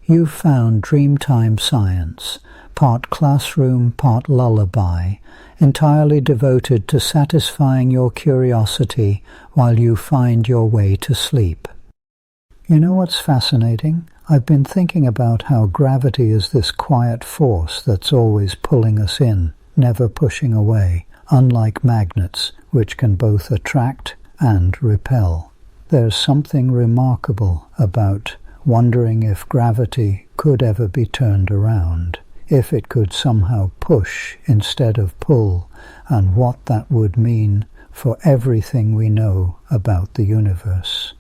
You've found Dreamtime Science, part classroom, part lullaby, entirely devoted to satisfying your curiosity while you find your way to sleep. You know what's fascinating? I've been thinking about how gravity is this quiet force that's always pulling us in, never pushing away, unlike magnets, which can both attract and repel. There's something remarkable about wondering if gravity could ever be turned around, if it could somehow push instead of pull, and what that would mean for everything we know about the universe.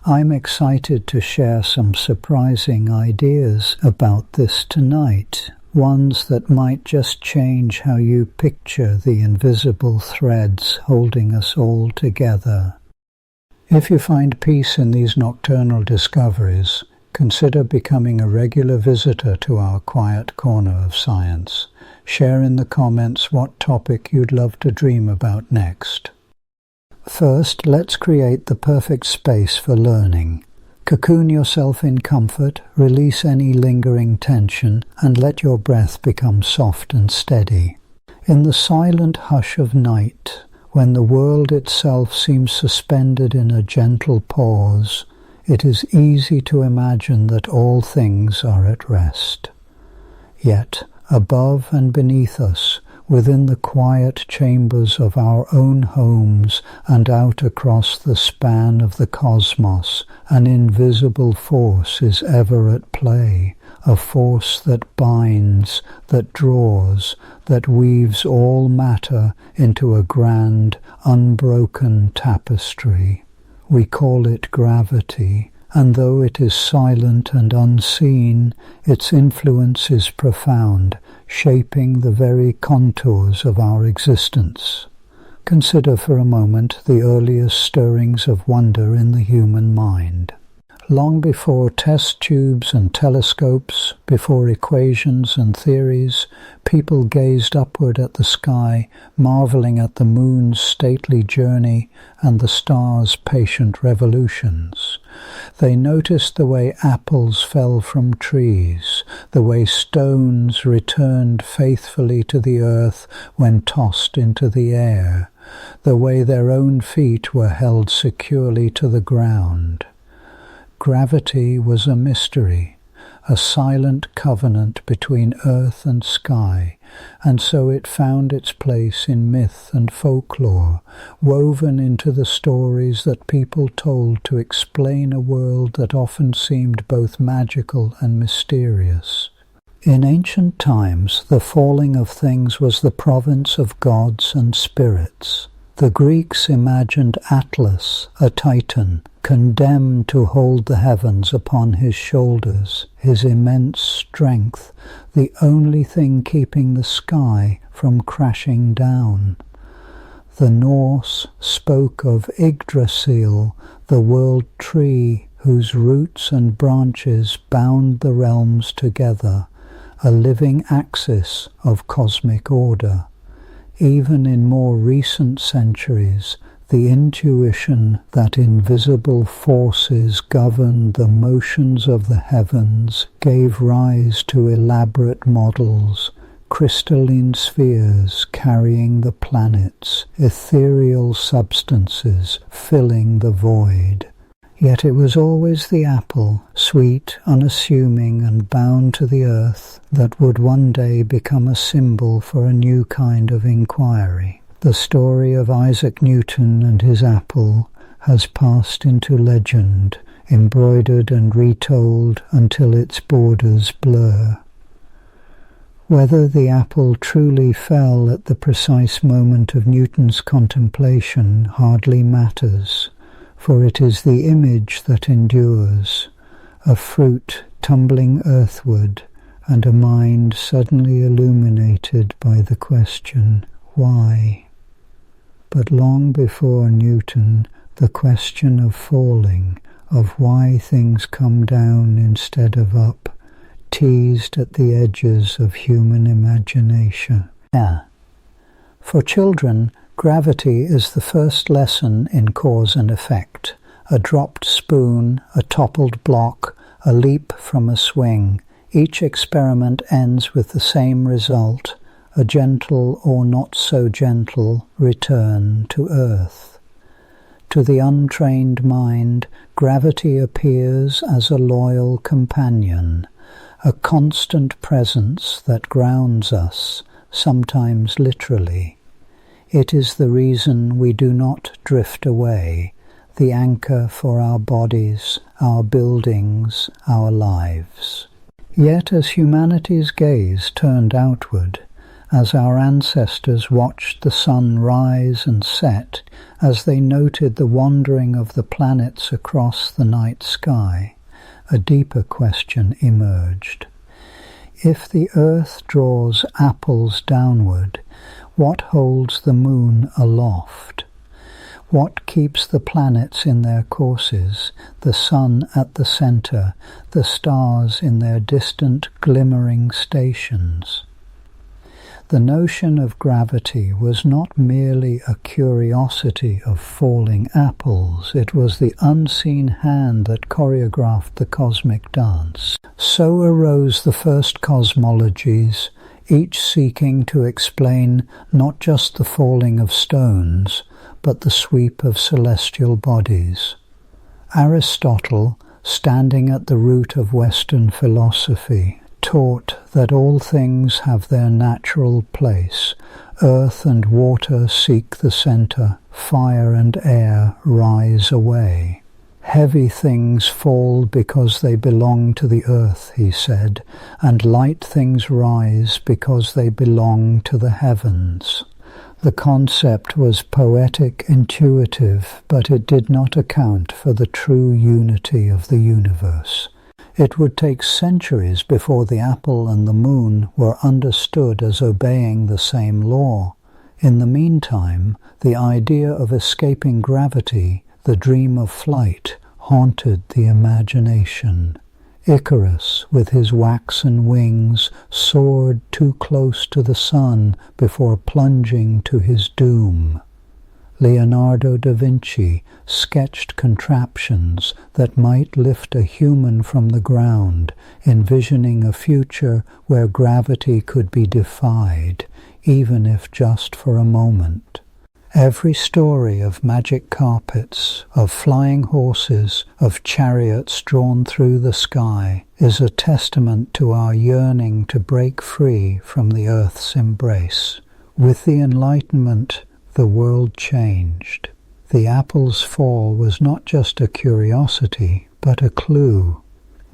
I'm excited to share some surprising ideas about this tonight, ones that might just change how you picture the invisible threads holding us all together. If you find peace in these nocturnal discoveries, consider becoming a regular visitor to our quiet corner of science. Share in the comments what topic you'd love to dream about next. First, let's create the perfect space for learning. Cocoon yourself in comfort, release any lingering tension, and let your breath become soft and steady. In the silent hush of night, when the world itself seems suspended in a gentle pause, it is easy to imagine that all things are at rest. Yet, above and beneath us, within the quiet chambers of our own homes and out across the span of the cosmos, an invisible force is ever at play, a force that binds, that draws, that weaves all matter into a grand, unbroken tapestry. We call it gravity, and though it is silent and unseen, its influence is profound, shaping the very contours of our existence. Consider for a moment the earliest stirrings of wonder in the human mind. Long before test tubes and telescopes, before equations and theories, people gazed upward at the sky, marveling at the moon's stately journey and the stars' patient revolutions. They noticed the way apples fell from trees, the way stones returned faithfully to the earth when tossed into the air, the way their own feet were held securely to the ground. Gravity was a mystery, a silent covenant between earth and sky, and so it found its place in myth and folklore, woven into the stories that people told to explain a world that often seemed both magical and mysterious. In ancient times, the falling of things was the province of gods and spirits. The Greeks imagined Atlas, a titan, condemned to hold the heavens upon his shoulders, his immense strength, the only thing keeping the sky from crashing down. The Norse spoke of Yggdrasil, the world tree whose roots and branches bound the realms together, a living axis of cosmic order. Even in more recent centuries, the intuition that invisible forces govern the motions of the heavens gave rise to elaborate models, crystalline spheres carrying the planets, ethereal substances filling the void. Yet it was always the apple, sweet, unassuming, and bound to the earth, that would one day become a symbol for a new kind of inquiry. The story of Isaac Newton and his apple has passed into legend, embroidered and retold until its borders blur. Whether the apple truly fell at the precise moment of Newton's contemplation hardly matters, for it is the image that endures, a fruit tumbling earthward, and a mind suddenly illuminated by the question, why? But long before Newton, the question of falling, of why things come down instead of up, teased at the edges of human imagination. For children, gravity is the first lesson in cause and effect. A dropped spoon, a toppled block, a leap from a swing. Each experiment ends with the same result, a gentle or not so gentle return to earth. To the untrained mind, gravity appears as a loyal companion, a constant presence that grounds us, sometimes literally. It is the reason we do not drift away, the anchor for our bodies, our buildings, our lives. Yet as humanity's gaze turned outward, as our ancestors watched the sun rise and set, as they noted the wandering of the planets across the night sky, a deeper question emerged. If the earth draws apples downward, what holds the moon aloft? What keeps the planets in their courses, the sun at the center, the stars in their distant glimmering stations? The notion of gravity was not merely a curiosity of falling apples, it was the unseen hand that choreographed the cosmic dance. So arose the first cosmologies, each seeking to explain not just the falling of stones, but the sweep of celestial bodies. Aristotle, standing at the root of Western philosophy, taught that all things have their natural place. Earth and water seek the center, fire and air rise away. Heavy things fall because they belong to the earth, he said, and light things rise because they belong to the heavens. The concept was poetic, intuitive, but it did not account for the true unity of the universe. It would take centuries before the apple and the moon were understood as obeying the same law. In the meantime, the idea of escaping gravity, the dream of flight, haunted the imagination. Icarus, with his waxen wings, soared too close to the sun before plunging to his doom. Leonardo da Vinci sketched contraptions that might lift a human from the ground, envisioning a future where gravity could be defied, even if just for a moment. Every story of magic carpets, of flying horses, of chariots drawn through the sky is a testament to our yearning to break free from the earth's embrace. With the Enlightenment, the world changed. The apple's fall was not just a curiosity, but a clue.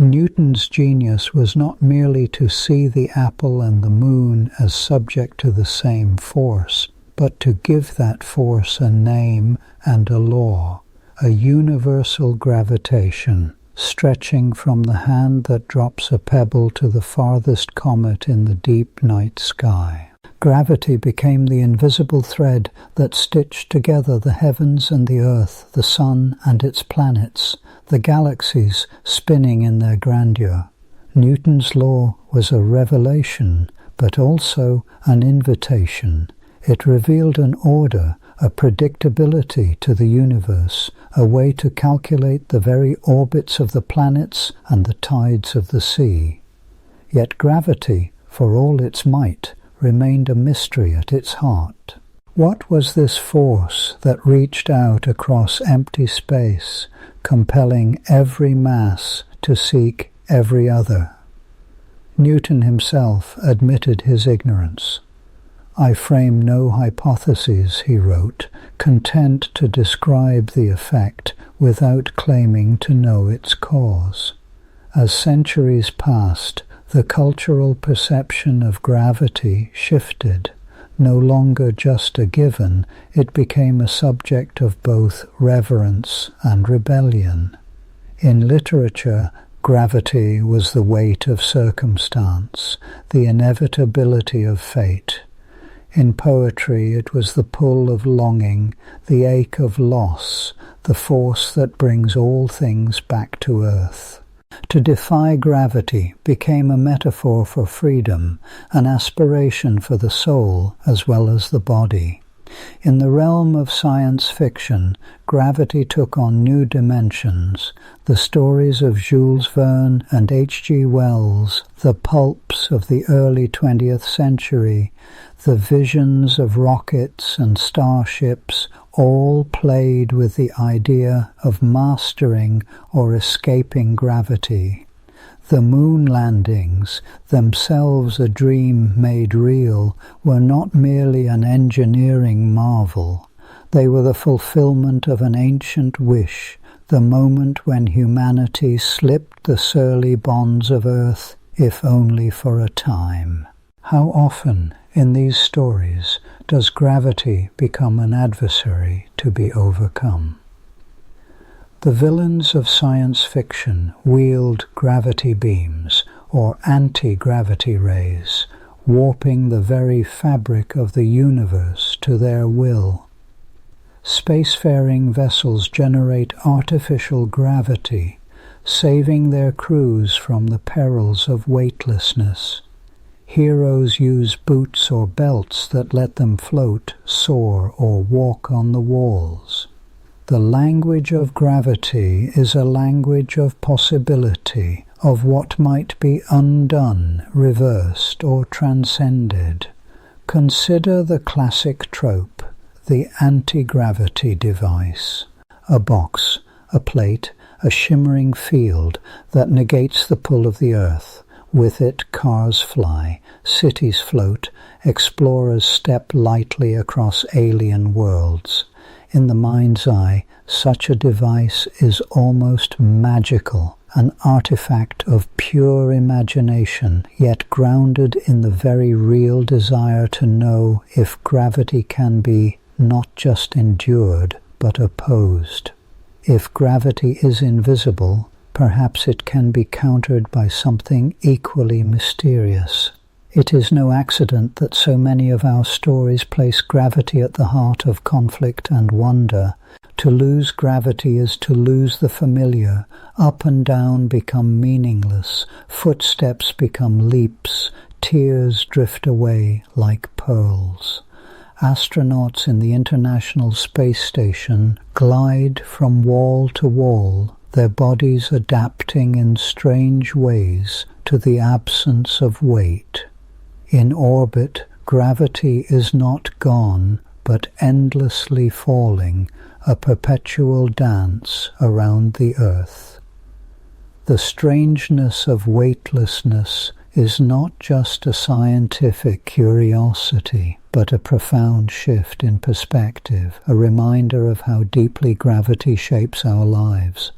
Newton's genius was not merely to see the apple and the moon as subject to the same force, but to give that force a name and a law, a universal gravitation, stretching from the hand that drops a pebble to the farthest comet in the deep night sky. Gravity became the invisible thread that stitched together the heavens and the earth, the sun and its planets, the galaxies spinning in their grandeur. Newton's law was a revelation, but also an invitation. It revealed an order, a predictability to the universe, a way to calculate the very orbits of the planets and the tides of the sea. Yet gravity, for all its might, remained a mystery at its heart. What was this force that reached out across empty space, compelling every mass to seek every other? Newton himself admitted his ignorance. "I frame no hypotheses," he wrote, content to describe the effect without claiming to know its cause. As centuries passed, the cultural perception of gravity shifted. No longer just a given, it became a subject of both reverence and rebellion. In literature, gravity was the weight of circumstance, the inevitability of fate. In poetry, it was the pull of longing, the ache of loss, the force that brings all things back to earth. To defy gravity became a metaphor for freedom, an aspiration for the soul as well as the body. In the realm of science fiction, gravity took on new dimensions. The stories of Jules Verne and H.G. Wells, the pulps of the early 20th century, the visions of rockets and starships, all played with the idea of mastering or escaping gravity. The moon landings, themselves a dream made real, were not merely an engineering marvel. They were the fulfillment of an ancient wish, the moment when humanity slipped the surly bonds of earth, if only for a time. How often, in these stories, does gravity become an adversary to be overcome? The villains of science fiction wield gravity beams or anti-gravity rays, warping the very fabric of the universe to their will. Spacefaring vessels generate artificial gravity, saving their crews from the perils of weightlessness. Heroes use boots or belts that let them float, soar, or walk on the walls. The language of gravity is a language of possibility, of what might be undone, reversed, or transcended. Consider the classic trope, the anti-gravity device. A box, a plate, a shimmering field that negates the pull of the earth. With it, cars fly, cities float, explorers step lightly across alien worlds. In the mind's eye, such a device is almost magical, an artifact of pure imagination, yet grounded in the very real desire to know if gravity can be not just endured, but opposed. If gravity is invisible, perhaps it can be countered by something equally mysterious. It is no accident that so many of our stories place gravity at the heart of conflict and wonder. To lose gravity is to lose the familiar. Up and down become meaningless. Footsteps become leaps. Tears drift away like pearls. Astronauts in the International Space Station glide from wall to wall, their bodies adapting in strange ways to the absence of weight. In orbit, gravity is not gone, but endlessly falling, a perpetual dance around the earth. The strangeness of weightlessness is not just a scientific curiosity, but a profound shift in perspective, a reminder of how deeply gravity shapes our lives.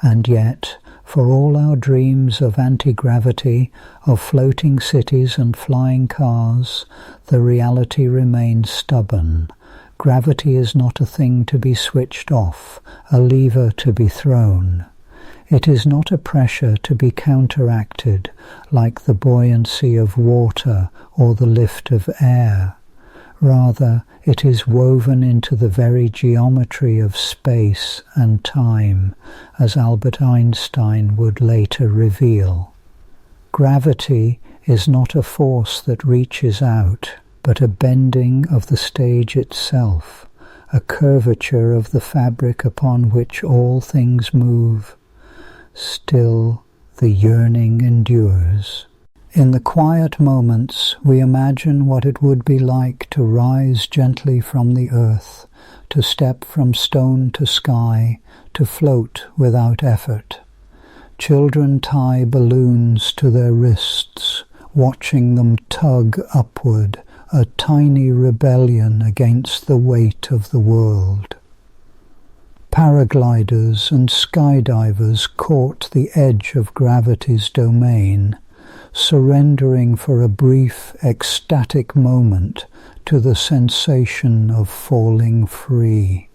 And yet, for all our dreams of anti-gravity, of floating cities and flying cars, the reality remains stubborn. Gravity is not a thing to be switched off, a lever to be thrown. It is not a pressure to be counteracted, like the buoyancy of water or the lift of air. Rather, it is woven into the very geometry of space and time, as Albert Einstein would later reveal. Gravity is not a force that reaches out, but a bending of the stage itself, a curvature of the fabric upon which all things move. Still, the yearning endures. In the quiet moments, we imagine what it would be like to rise gently from the earth, to step from stone to sky, to float without effort. Children tie balloons to their wrists, watching them tug upward, a tiny rebellion against the weight of the world. Paragliders and skydivers court the edge of gravity's domain, surrendering for a brief, ecstatic moment to the sensation of falling free.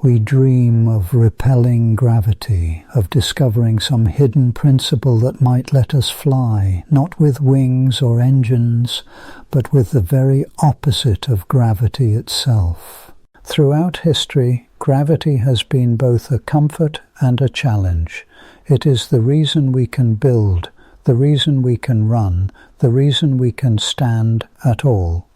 We dream of repelling gravity, of discovering some hidden principle that might let us fly, not with wings or engines, but with the very opposite of gravity itself. Throughout history, gravity has been both a comfort and a challenge. It is the reason we can build, the reason we can run, the reason we can stand at all.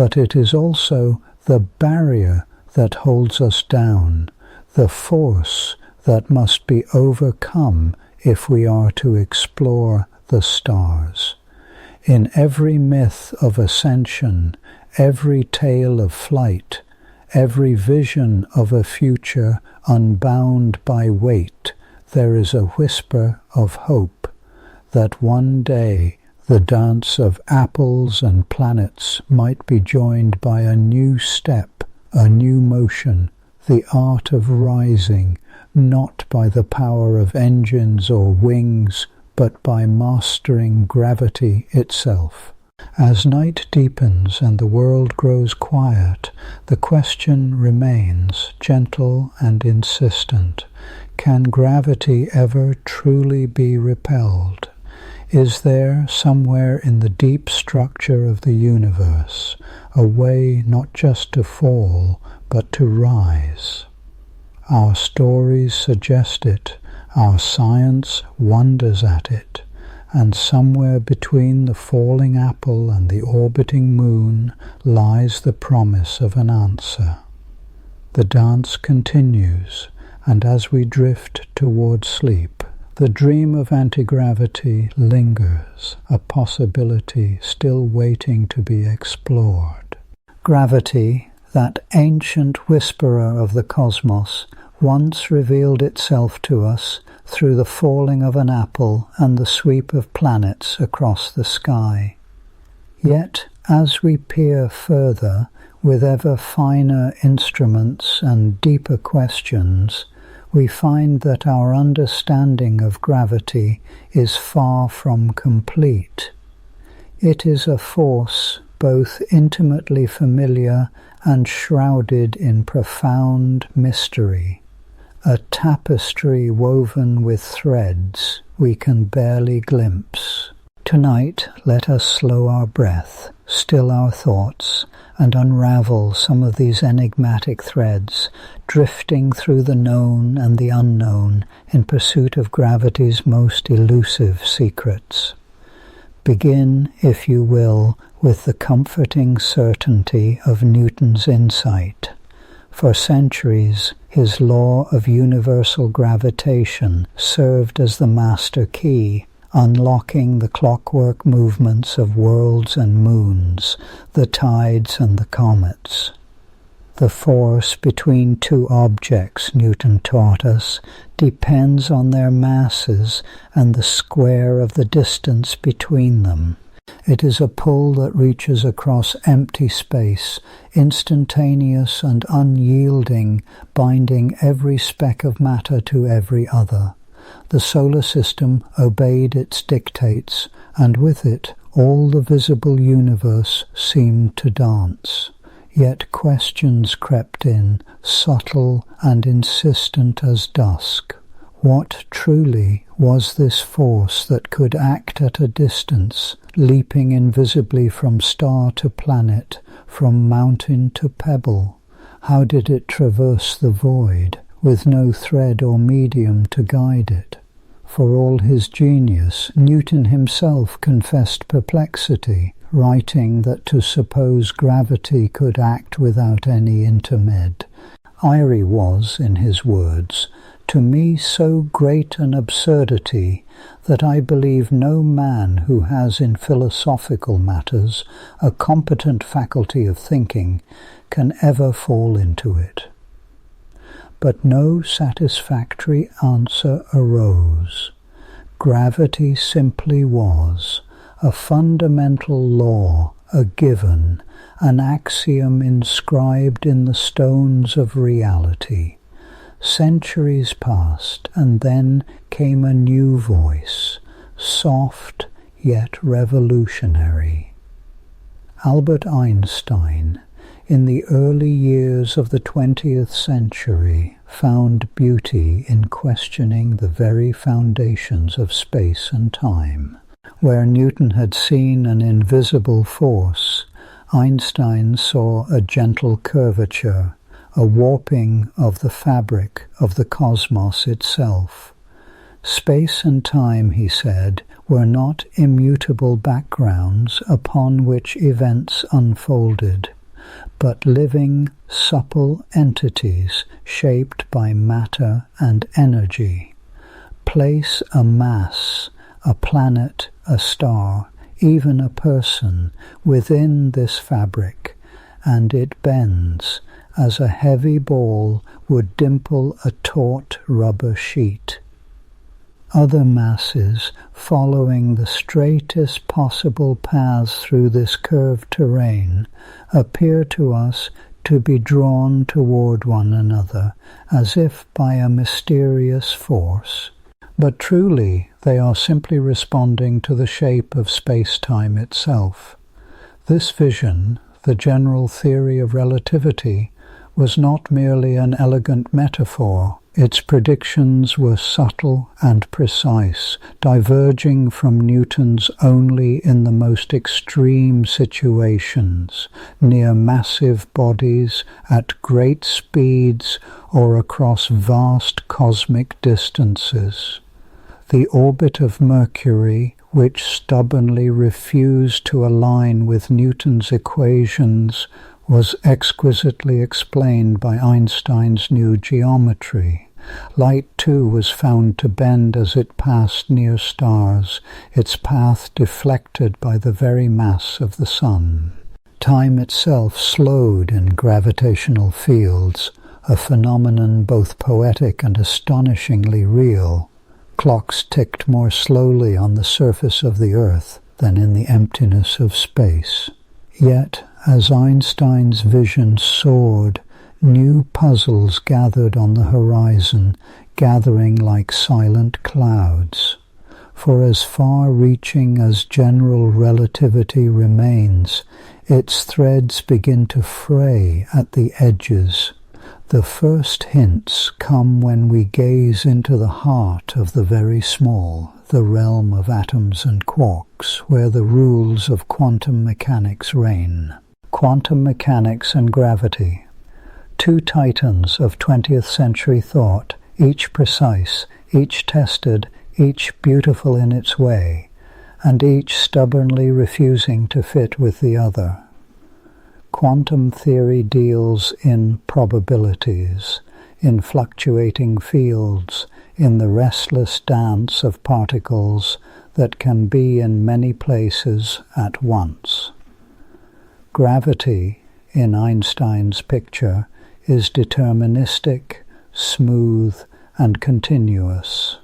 but it is also the barrier that holds us down, the force that must be overcome if we are to explore the stars. In every myth of ascension, every tale of flight, every vision of a future unbound by weight, there is a whisper of hope that one day the dance of apples and planets might be joined by a new step, a new motion, the art of rising, not by the power of engines or wings, but by mastering gravity itself. As night deepens and the world grows quiet, the question remains, gentle and insistent. Can gravity ever truly be repelled? Is there, somewhere in the deep structure of the universe, a way not just to fall, but to rise? Our stories suggest it, our science wonders at it, and somewhere between the falling apple and the orbiting moon lies the promise of an answer. The dance continues, and as we drift toward sleep, the dream of anti-gravity lingers, a possibility still waiting to be explored. Gravity, that ancient whisperer of the cosmos, once revealed itself to us through the falling of an apple and the sweep of planets across the sky. Yet, as we peer further, with ever finer instruments and deeper questions, we find that our understanding of gravity is far from complete. It is a force both intimately familiar and shrouded in profound mystery, a tapestry woven with threads we can barely glimpse. Tonight, let us slow our breath, still our thoughts, and unravel some of these enigmatic threads, drifting through the known and the unknown in pursuit of gravity's most elusive secrets. Begin, if you will, with the comforting certainty of Newton's insight. For centuries, his law of universal gravitation served as the master key, unlocking the clockwork movements of worlds and moons, the tides and the comets. The force between two objects, Newton taught us, depends on their masses and the square of the distance between them. It is a pull that reaches across empty space, instantaneous and unyielding, binding every speck of matter to every other. The solar system obeyed its dictates, and with it all the visible universe seemed to dance. Yet questions crept in, subtle and insistent as dusk. What truly was this force that could act at a distance, leaping invisibly from star to planet, from mountain to pebble? How did it traverse the void, with no thread or medium to guide it? For all his genius, Newton himself confessed perplexity, writing that to suppose gravity could act without any intermed. Airy was, in his words, to me so great an absurdity that I believe no man who has in philosophical matters a competent faculty of thinking can ever fall into it. But no satisfactory answer arose. Gravity simply was, a fundamental law, a given, an axiom inscribed in the stones of reality. Centuries passed, and then came a new voice, soft yet revolutionary. Albert Einstein, in the early years of the 20th century, found beauty in questioning the very foundations of space and time. Where Newton had seen an invisible force, Einstein saw a gentle curvature, a warping of the fabric of the cosmos itself. Space and time, he said, were not immutable backgrounds upon which events unfolded, but living, supple entities shaped by matter and energy. Place a mass, a planet, a star, even a person, within this fabric, and it bends, as a heavy ball would dimple a taut rubber sheet. Other masses, following the straightest possible paths through this curved terrain, appear to us to be drawn toward one another, as if by a mysterious force. But truly, they are simply responding to the shape of space-time itself. This vision, the general theory of relativity, was not merely an elegant metaphor. Its predictions were subtle and precise, diverging from Newton's only in the most extreme situations, near massive bodies, at great speeds, or across vast cosmic distances. The orbit of Mercury, which stubbornly refused to align with Newton's equations, was exquisitely explained by Einstein's new geometry. Light, too, was found to bend as it passed near stars, its path deflected by the very mass of the sun. Time itself slowed in gravitational fields, a phenomenon both poetic and astonishingly real. Clocks ticked more slowly on the surface of the Earth than in the emptiness of space. Yet, as Einstein's vision soared, new puzzles gathered on the horizon, gathering like silent clouds. For as far-reaching as general relativity remains, its threads begin to fray at the edges. The first hints come when we gaze into the heart of the very small, the realm of atoms and quarks, where the rules of quantum mechanics reign. Quantum mechanics and gravity, two titans of 20th century thought, each precise, each tested, each beautiful in its way, and each stubbornly refusing to fit with the other. Quantum theory deals in probabilities, in fluctuating fields, in the restless dance of particles that can be in many places at once. Gravity, in Einstein's picture, is deterministic, smooth, and continuous,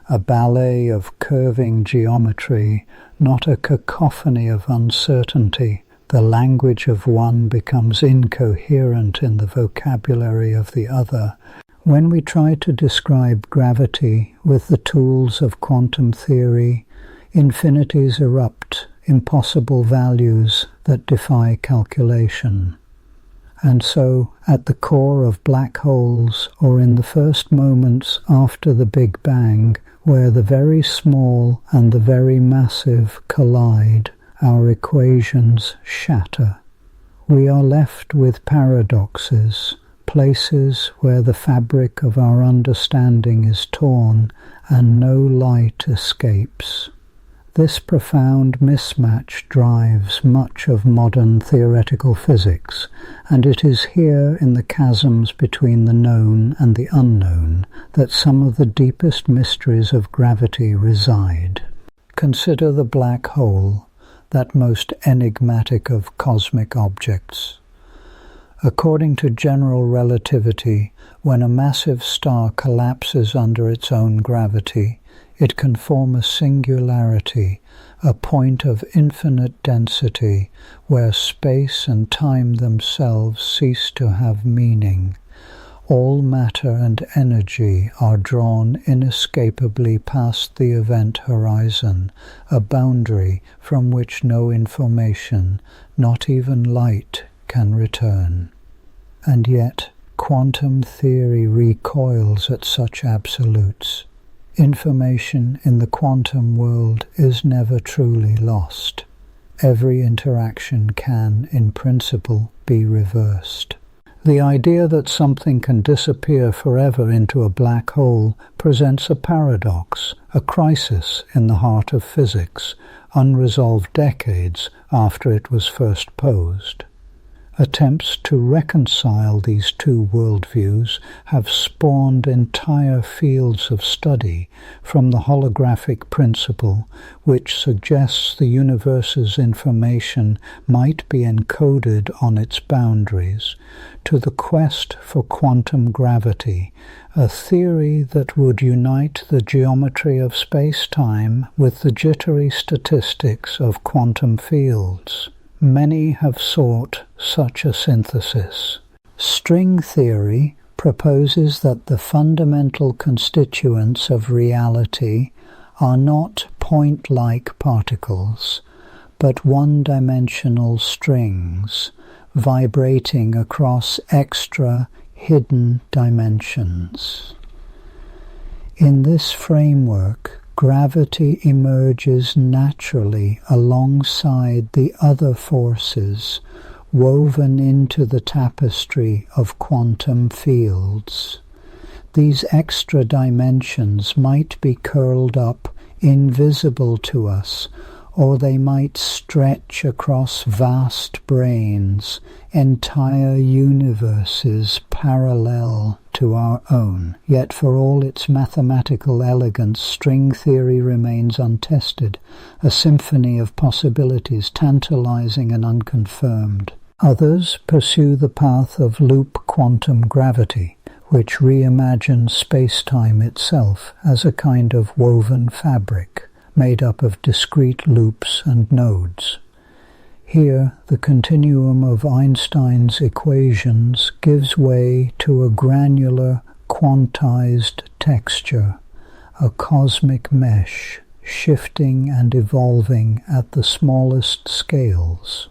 a ballet of curving geometry, not a cacophony of uncertainty. The language of one becomes incoherent in the vocabulary of the other. When we try to describe gravity with the tools of quantum theory, infinities erupt, impossible values that defy calculation. And so, at the core of black holes, or in the first moments after the Big Bang, where the very small and the very massive collide, our equations shatter. We are left with paradoxes, places where the fabric of our understanding is torn and no light escapes. This profound mismatch drives much of modern theoretical physics, and it is here in the chasms between the known and the unknown that some of the deepest mysteries of gravity reside. Consider the black hole, that most enigmatic of cosmic objects. According to general relativity, when a massive star collapses under its own gravity, it can form a singularity, a point of infinite density, where space and time themselves cease to have meaning. All matter and energy are drawn inescapably past the event horizon, a boundary from which no information, not even light, can return. And yet, quantum theory recoils at such absolutes. Information in the quantum world is never truly lost. Every interaction can, in principle, be reversed. The idea that something can disappear forever into a black hole presents a paradox, a crisis in the heart of physics, unresolved decades after it was first posed. Attempts to reconcile these two worldviews have spawned entire fields of study, from the holographic principle, which suggests the universe's information might be encoded on its boundaries, to the quest for quantum gravity, a theory that would unite the geometry of space-time with the jittery statistics of quantum fields. Many have sought such a synthesis. String theory proposes that the fundamental constituents of reality are not point-like particles, but one-dimensional strings, vibrating across extra, hidden dimensions. In this framework, gravity emerges naturally alongside the other forces woven into the tapestry of quantum fields. These extra dimensions might be curled up, invisible to us, or they might stretch across vast brains, entire universes parallel to our own. Yet for all its mathematical elegance, string theory remains untested, a symphony of possibilities tantalizing and unconfirmed. Others pursue the path of loop quantum gravity, which reimagines space-time itself as a kind of woven fabric, made up of discrete loops and nodes. Here, the continuum of Einstein's equations gives way to a granular, quantized texture, a cosmic mesh, shifting and evolving at the smallest scales.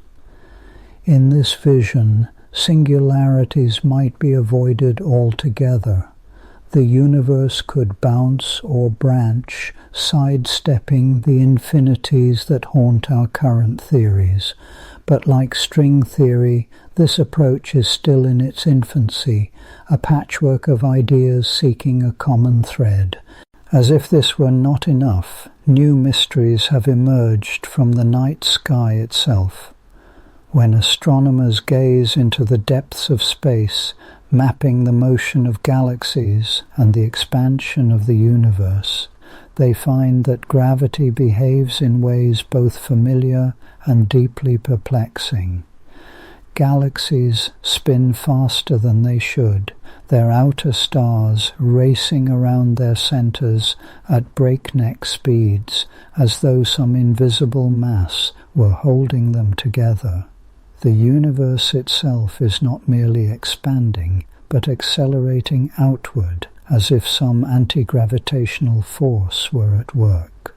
In this vision, singularities might be avoided altogether. The universe could bounce or branch, sidestepping the infinities that haunt our current theories. But like string theory, this approach is still in its infancy, a patchwork of ideas seeking a common thread. As if this were not enough, new mysteries have emerged from the night sky itself. When astronomers gaze into the depths of space, mapping the motion of galaxies and the expansion of the universe, they find that gravity behaves in ways both familiar and deeply perplexing. Galaxies spin faster than they should, their outer stars racing around their centers at breakneck speeds, as though some invisible mass were holding them together. The universe itself is not merely expanding, but accelerating outward, as if some anti-gravitational force were at work.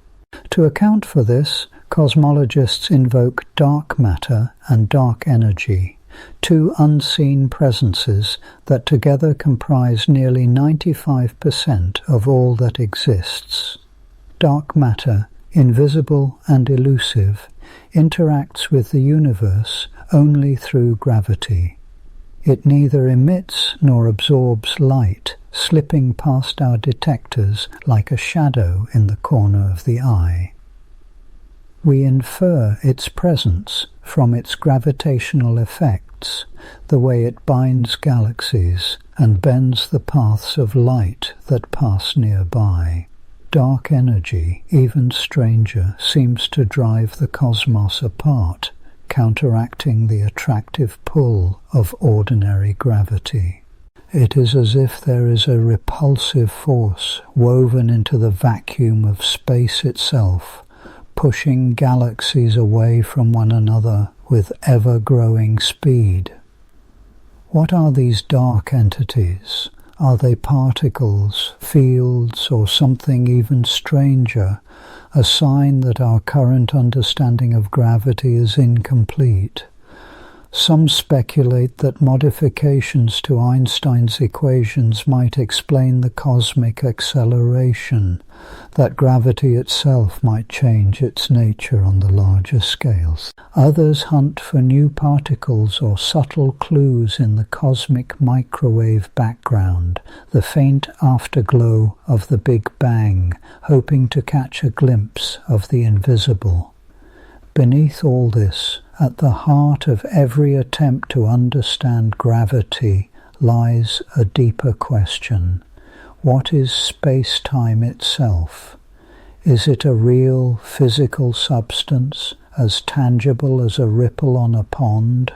To account for this, cosmologists invoke dark matter and dark energy, two unseen presences that together comprise nearly 95% of all that exists. Dark matter, invisible and elusive, interacts with the universe only through gravity. It neither emits nor absorbs light, slipping past our detectors like a shadow in the corner of the eye. We infer its presence from its gravitational effects, the way it binds galaxies and bends the paths of light that pass nearby. Dark energy, even stranger, seems to drive the cosmos apart, counteracting the attractive pull of ordinary gravity. It is as if there is a repulsive force woven into the vacuum of space itself, pushing galaxies away from one another with ever-growing speed. What are these dark entities? Are they particles, fields, or something even stranger, a sign that our current understanding of gravity is incomplete? Some speculate that modifications to Einstein's equations might explain the cosmic acceleration, that gravity itself might change its nature on the larger scales. Others hunt for new particles or subtle clues in the cosmic microwave background, the faint afterglow of the Big Bang, hoping to catch a glimpse of the invisible. Beneath all this, at the heart of every attempt to understand gravity, lies a deeper question. What is space-time itself? Is it a real physical substance, as tangible as a ripple on a pond?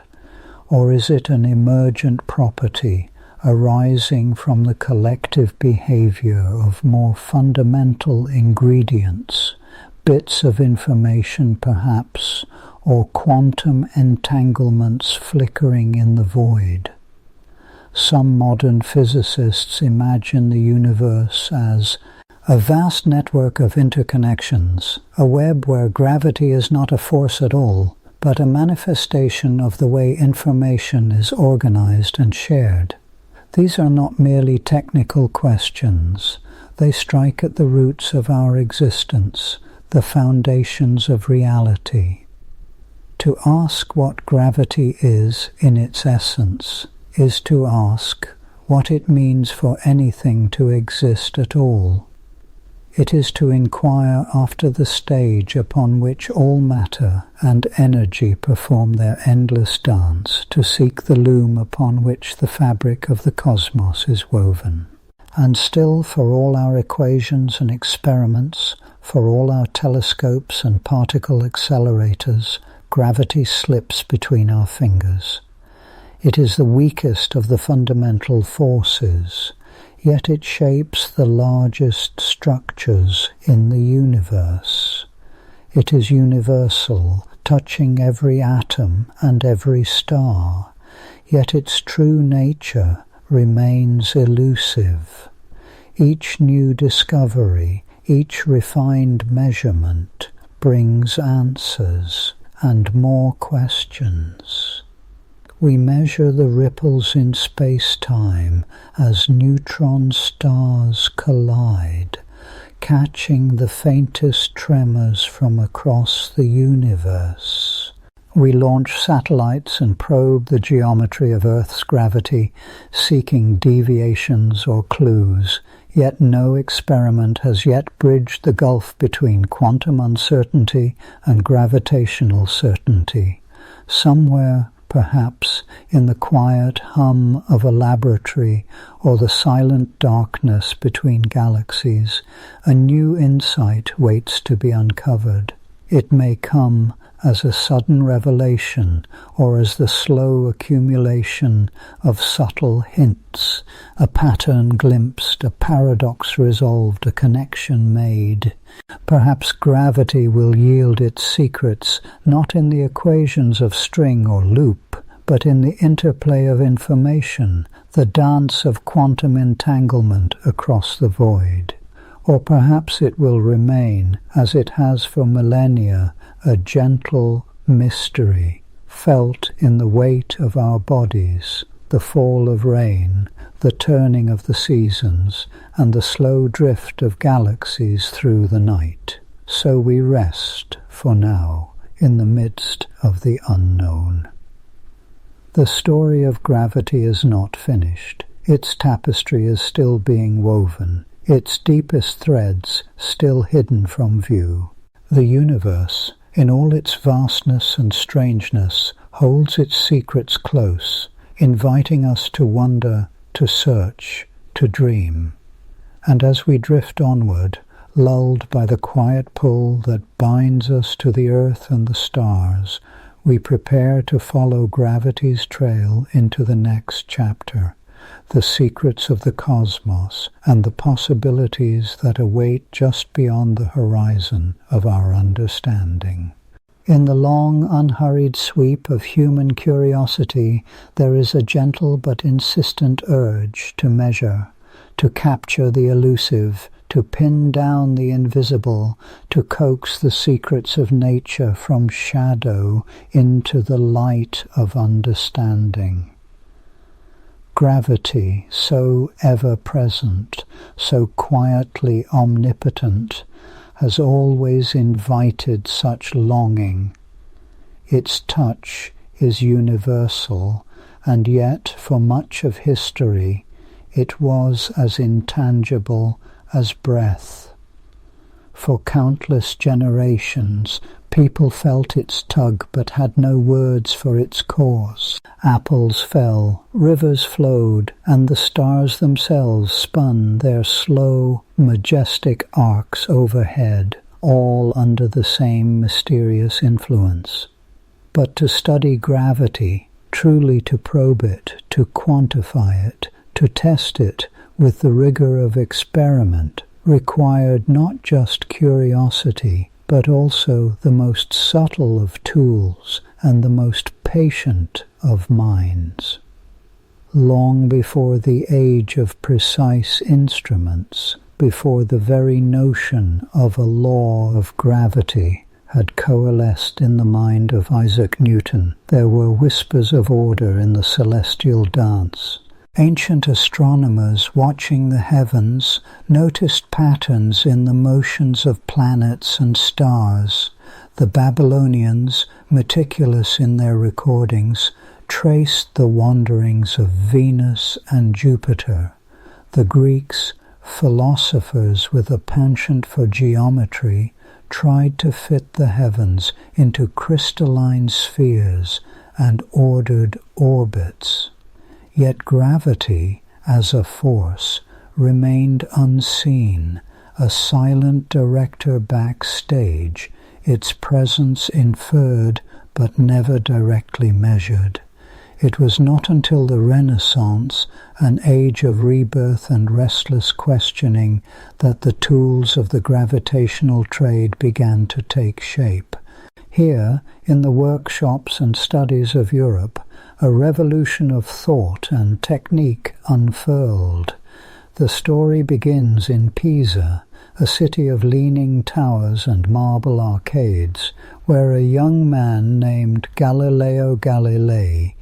Or is it an emergent property, arising from the collective behavior of more fundamental ingredients, bits of information perhaps, or quantum entanglements flickering in the void? Some modern physicists imagine the universe as a vast network of interconnections, a web where gravity is not a force at all, but a manifestation of the way information is organized and shared. These are not merely technical questions. They strike at the roots of our existence, the foundations of reality. To ask what gravity is in its essence is to ask what it means for anything to exist at all. It is to inquire after the stage upon which all matter and energy perform their endless dance, to seek the loom upon which the fabric of the cosmos is woven. And still, for all our equations and experiments, for all our telescopes and particle accelerators, gravity slips between our fingers. It is the weakest of the fundamental forces, yet it shapes the largest structures in the universe. It is universal, touching every atom and every star, yet its true nature remains elusive. Each new discovery, each refined measurement brings answers and more questions. We measure the ripples in space-time as neutron stars collide, catching the faintest tremors from across the universe. We launch satellites and probe the geometry of Earth's gravity, seeking deviations or clues, yet no experiment has yet bridged the gulf between quantum uncertainty and gravitational certainty. Somewhere, perhaps, in the quiet hum of a laboratory or the silent darkness between galaxies, a new insight waits to be uncovered. It may come as a sudden revelation or as the slow accumulation of subtle hints, a pattern glimpsed, a paradox resolved, a connection made. Perhaps gravity will yield its secrets not in the equations of string or loop, but in the interplay of information, the dance of quantum entanglement across the void. Or perhaps it will remain, as it has for millennia, a gentle mystery, felt in the weight of our bodies, the fall of rain, the turning of the seasons, and the slow drift of galaxies through the night. So we rest, for now, in the midst of the unknown. The story of gravity is not finished. Its tapestry is still being woven, its deepest threads still hidden from view. The universe, in all its vastness and strangeness, holds its secrets close, inviting us to wonder, to search, to dream. And as we drift onward, lulled by the quiet pull that binds us to the earth and the stars, we prepare to follow gravity's trail into the next chapter, the secrets of the cosmos and the possibilities that await just beyond the horizon of our understanding. In the long, unhurried sweep of human curiosity, there is a gentle but insistent urge to measure, to capture the elusive, to pin down the invisible, to coax the secrets of nature from shadow into the light of understanding. Gravity, so ever-present, so quietly omnipotent, has always invited such longing. Its touch is universal, and yet for much of history it was as intangible as breath. For countless generations, people felt its tug but had no words for its cause. Apples fell, rivers flowed, and the stars themselves spun their slow, majestic arcs overhead, all under the same mysterious influence. But to study gravity, truly to probe it, to quantify it, to test it with the rigor of experiment, required not just curiosity, but also the most subtle of tools and the most patient of minds. Long before the age of precise instruments, before the very notion of a law of gravity had coalesced in the mind of Isaac Newton, there were whispers of order in the celestial dance. Ancient astronomers watching the heavens noticed patterns in the motions of planets and stars. The Babylonians, meticulous in their recordings, traced the wanderings of Venus and Jupiter. The Greeks, philosophers with a penchant for geometry, tried to fit the heavens into crystalline spheres and ordered orbits. Yet gravity, as a force, remained unseen, a silent director backstage, its presence inferred but never directly measured. It was not until the Renaissance, an age of rebirth and restless questioning, that the tools of the gravitational trade began to take shape. Here, in the workshops and studies of Europe, a revolution of thought and technique unfurled. The story begins in Pisa, a city of leaning towers and marble arcades, where a young man named Galileo Galilei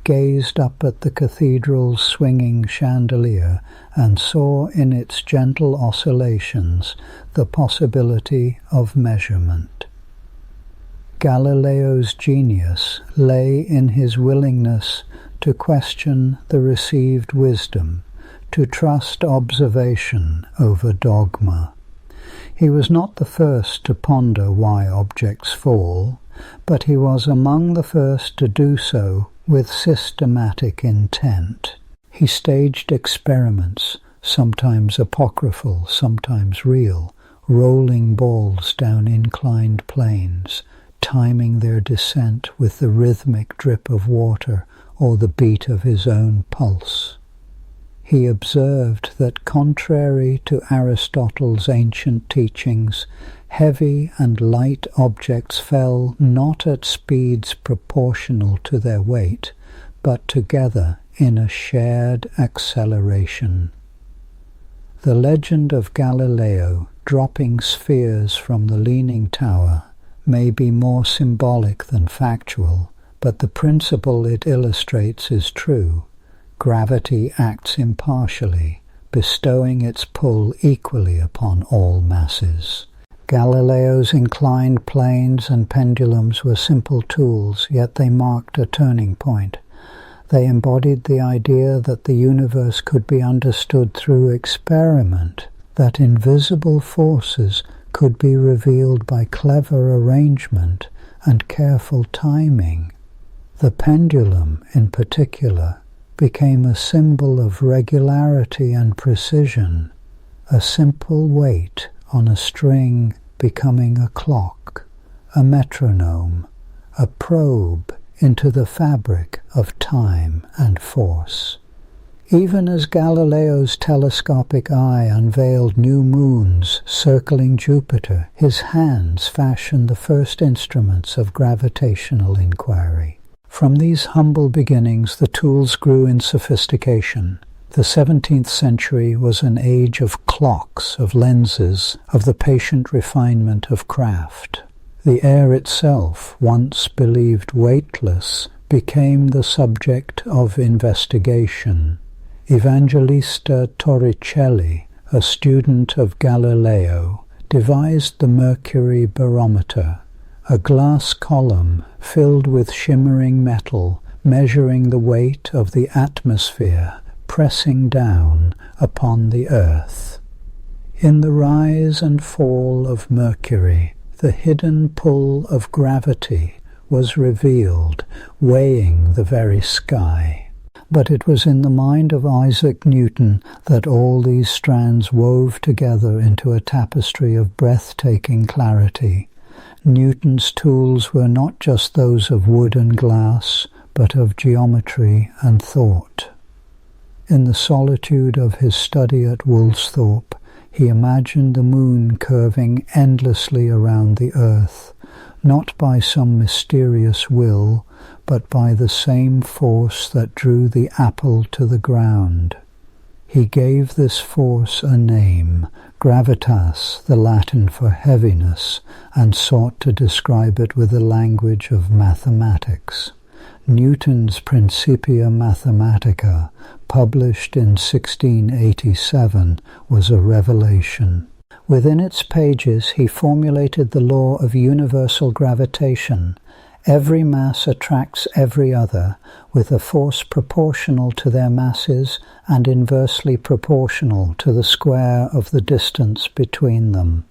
gazed up at the cathedral's swinging chandelier and saw in its gentle oscillations the possibility of measurement. Galileo's genius lay in his willingness to question the received wisdom, to trust observation over dogma. He was not the first to ponder why objects fall, but he was among the first to do so with systematic intent. He staged experiments, sometimes apocryphal, sometimes real, rolling balls down inclined planes, timing their descent with the rhythmic drip of water or the beat of his own pulse. He observed that contrary to Aristotle's ancient teachings, heavy and light objects fell not at speeds proportional to their weight, but together in a shared acceleration. The legend of Galileo dropping spheres from the Leaning Tower may be more symbolic than factual, but the principle it illustrates is true. Gravity acts impartially, bestowing its pull equally upon all masses. Galileo's inclined planes and pendulums were simple tools, yet they marked a turning point. They embodied the idea that the universe could be understood through experiment, that invisible forces could be revealed by clever arrangement and careful timing. The pendulum, in particular, became a symbol of regularity and precision, a simple weight on a string becoming a clock, a metronome, a probe into the fabric of time and force. Even as Galileo's telescopic eye unveiled new moons circling Jupiter, his hands fashioned the first instruments of gravitational inquiry. From these humble beginnings, the tools grew in sophistication. The 17th century was an age of clocks, of lenses, of the patient refinement of craft. The air itself, once believed weightless, became the subject of investigation. Evangelista Torricelli, a student of Galileo, devised the mercury barometer, a glass column filled with shimmering metal, measuring the weight of the atmosphere pressing down upon the earth. In the rise and fall of Mercury, the hidden pull of gravity was revealed, weighing the very sky. But it was in the mind of Isaac Newton that all these strands wove together into a tapestry of breathtaking clarity. Newton's tools were not just those of wood and glass, but of geometry and thought. In the solitude of his study at Woolsthorpe, he imagined the moon curving endlessly around the earth, not by some mysterious will, but by the same force that drew the apple to the ground. He gave this force a name, gravitas, the Latin for heaviness, and sought to describe it with the language of mathematics. Newton's Principia Mathematica, published in 1687, was a revelation. Within its pages he formulated the law of universal gravitation. Every mass attracts every other, with a force proportional to their masses and inversely proportional to the square of the distance between them.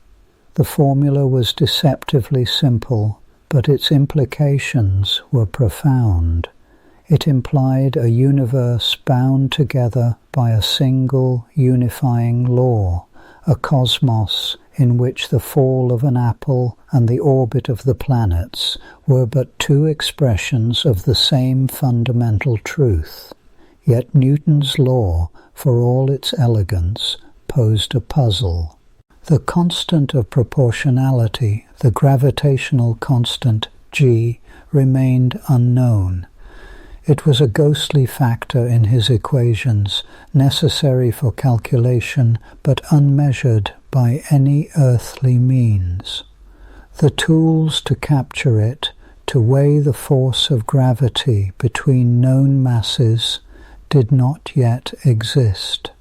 The formula was deceptively simple, but its implications were profound. It implied a universe bound together by a single unifying law, a cosmos in which the fall of an apple and the orbit of the planets were but two expressions of the same fundamental truth. Yet Newton's law, for all its elegance, posed a puzzle. The constant of proportionality, the gravitational constant g, remained unknown. It was a ghostly factor in his equations, necessary for calculation, but unmeasured by any earthly means. The tools to capture it, to weigh the force of gravity between known masses, did not yet exist.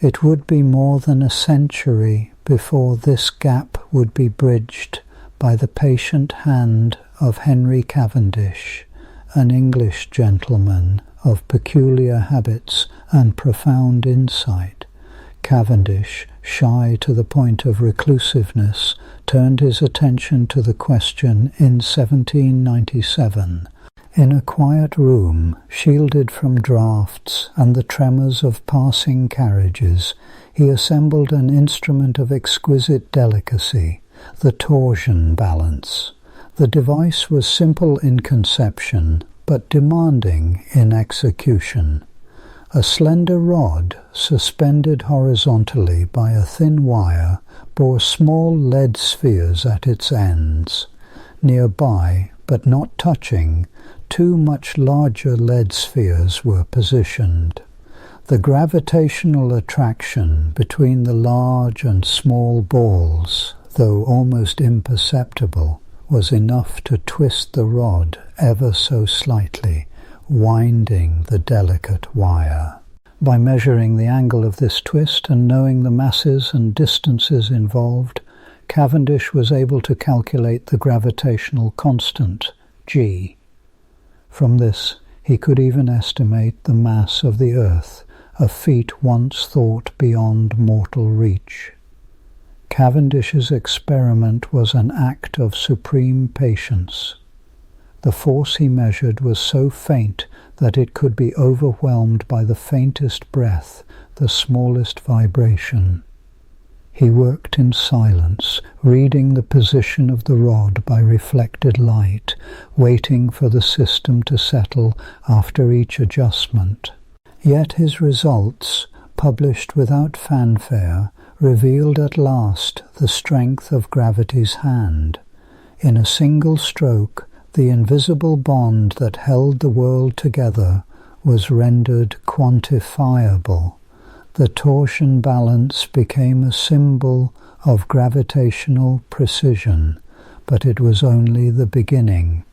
It would be more than a century before this gap would be bridged by the patient hand of Henry Cavendish, an English gentleman of peculiar habits and profound insight. Cavendish, shy to the point of reclusiveness, turned his attention to the question in 1797. In a quiet room, shielded from draughts and the tremors of passing carriages, he assembled an instrument of exquisite delicacy, the torsion balance. The device was simple in conception, but demanding in execution. A slender rod, suspended horizontally by a thin wire, bore small lead spheres at its ends. Nearby, but not touching, two much larger lead spheres were positioned. The gravitational attraction between the large and small balls, though almost imperceptible, was enough to twist the rod ever so slightly, winding the delicate wire. By measuring the angle of this twist and knowing the masses and distances involved, Cavendish was able to calculate the gravitational constant, g. From this, he could even estimate the mass of the Earth, a feat once thought beyond mortal reach. Cavendish's experiment was an act of supreme patience. The force he measured was so faint that it could be overwhelmed by the faintest breath, the smallest vibration. He worked in silence, reading the position of the rod by reflected light, waiting for the system to settle after each adjustment. Yet his results, published without fanfare, revealed at last the strength of gravity's hand. In a single stroke, the invisible bond that held the world together was rendered quantifiable. The torsion balance became a symbol of gravitational precision, but it was only the beginning.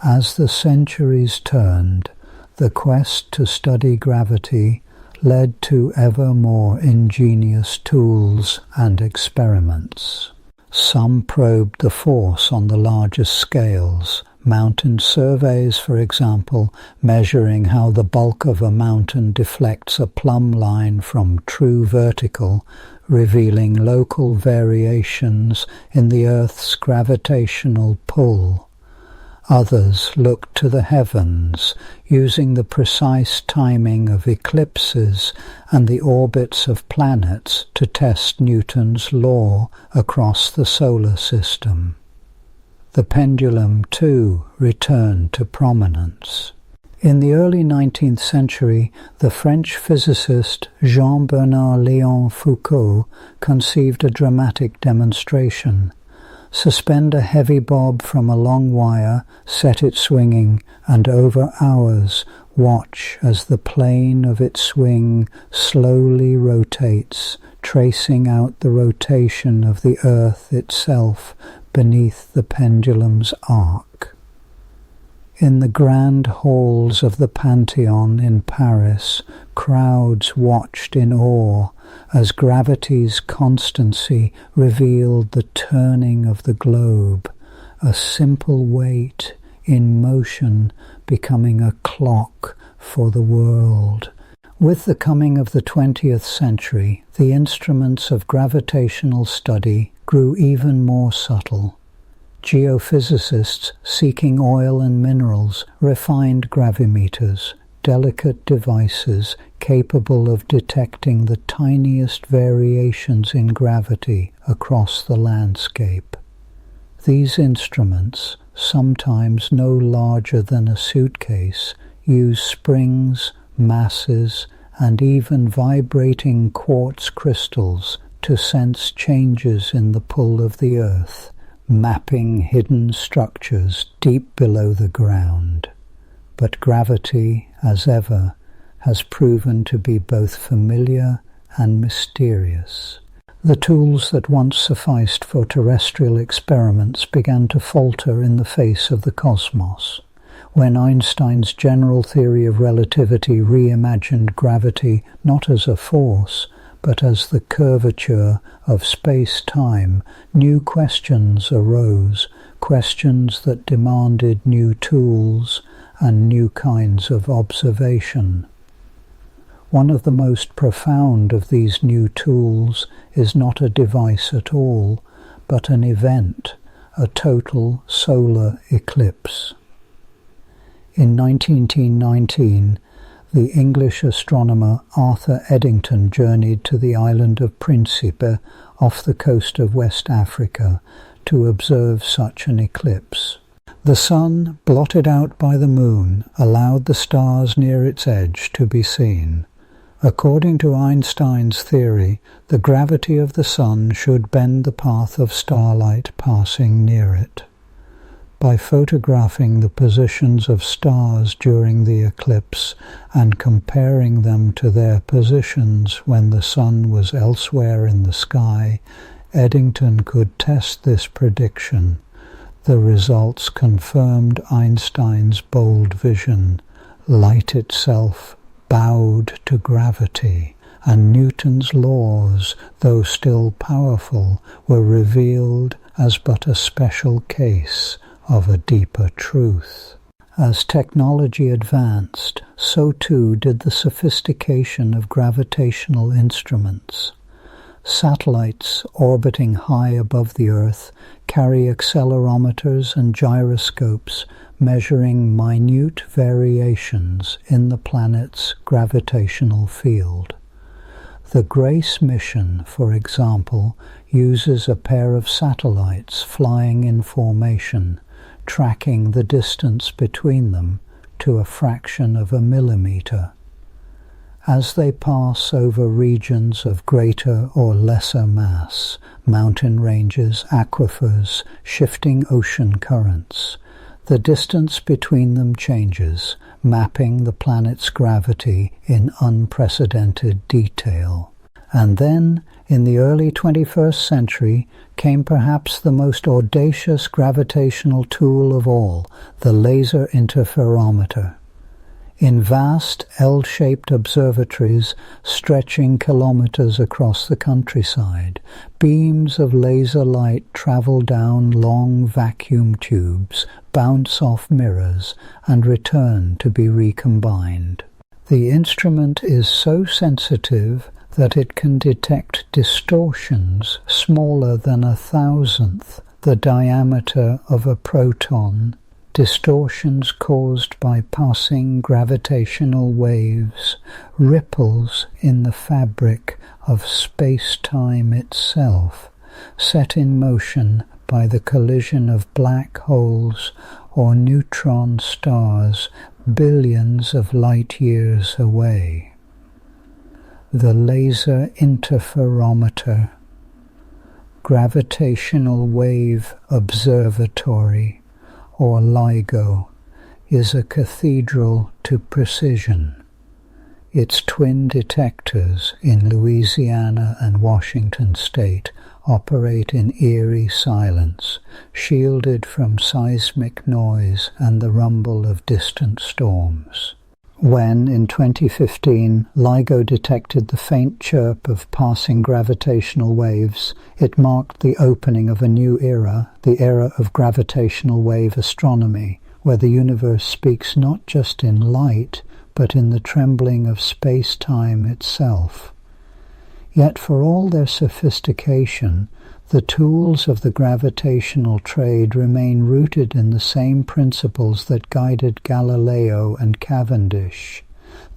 As the centuries turned, the quest to study gravity led to ever more ingenious tools and experiments. Some probed the force on the largest scales, mountain surveys, for example, measuring how the bulk of a mountain deflects a plumb line from true vertical, revealing local variations in the Earth's gravitational pull. Others looked to the heavens, using the precise timing of eclipses and the orbits of planets to test Newton's law across the solar system. The pendulum, too, returned to prominence. In the early 19th century, the French physicist Jean-Bernard Léon Foucault conceived a dramatic demonstration. Suspend a heavy bob from a long wire, set it swinging, and over hours watch as the plane of its swing slowly rotates, tracing out the rotation of the Earth itself beneath the pendulum's arc. In the grand halls of the Pantheon in Paris, crowds watched in awe as gravity's constancy revealed the turning of the globe, a simple weight in motion becoming a clock for the world. With the coming of the 20th century, the instruments of gravitational study grew even more subtle. Geophysicists seeking oil and minerals refined gravimeters, delicate devices capable of detecting the tiniest variations in gravity across the landscape. These instruments, sometimes no larger than a suitcase, use springs, masses, and even vibrating quartz crystals to sense changes in the pull of the Earth, mapping hidden structures deep below the ground. But gravity, as ever, has proven to be both familiar and mysterious. The tools that once sufficed for terrestrial experiments began to falter in the face of the cosmos. When Einstein's general theory of relativity reimagined gravity not as a force, but as the curvature of space-time, new questions arose, questions that demanded new tools and new kinds of observation. One of the most profound of these new tools is not a device at all, but an event, a total solar eclipse. In 1919, the English astronomer Arthur Eddington journeyed to the island of Principe off the coast of West Africa to observe such an eclipse. The sun, blotted out by the moon, allowed the stars near its edge to be seen. According to Einstein's theory, the gravity of the sun should bend the path of starlight passing near it. By photographing the positions of stars during the eclipse and comparing them to their positions when the sun was elsewhere in the sky, Eddington could test this prediction. The results confirmed Einstein's bold vision. Light itself bowed to gravity, and Newton's laws, though still powerful, were revealed as but a special case of a deeper truth. As technology advanced, so too did the sophistication of gravitational instruments. Satellites orbiting high above the Earth carry accelerometers and gyroscopes measuring minute variations in the planet's gravitational field. The GRACE mission, for example, uses a pair of satellites flying in formation, tracking the distance between them to a fraction of a millimeter. As they pass over regions of greater or lesser mass, mountain ranges, aquifers, shifting ocean currents, The distance between them changes, mapping the planet's gravity in unprecedented detail. And then, in the early 21st century, came perhaps the most audacious gravitational tool of all, the laser interferometer. In vast L-shaped observatories stretching kilometers across the countryside, beams of laser light travel down long vacuum tubes, bounce off mirrors, and return to be recombined. The instrument is so sensitive that it can detect distortions smaller than 1,000th the diameter of a proton, distortions caused by passing gravitational waves, ripples in the fabric of space-time itself, set in motion by the collision of black holes or neutron stars billions of light years away. The laser interferometer, gravitational wave observatory, or LIGO, is a cathedral to precision. Its twin detectors in Louisiana and Washington state operate in eerie silence, shielded from seismic noise and the rumble of distant storms. When, in 2015, LIGO detected the faint chirp of passing gravitational waves, it marked the opening of a new era, the era of gravitational wave astronomy, where the universe speaks not just in light, but in the trembling of space-time itself. Yet for all their sophistication, the tools of the gravitational trade remain rooted in the same principles that guided Galileo and Cavendish: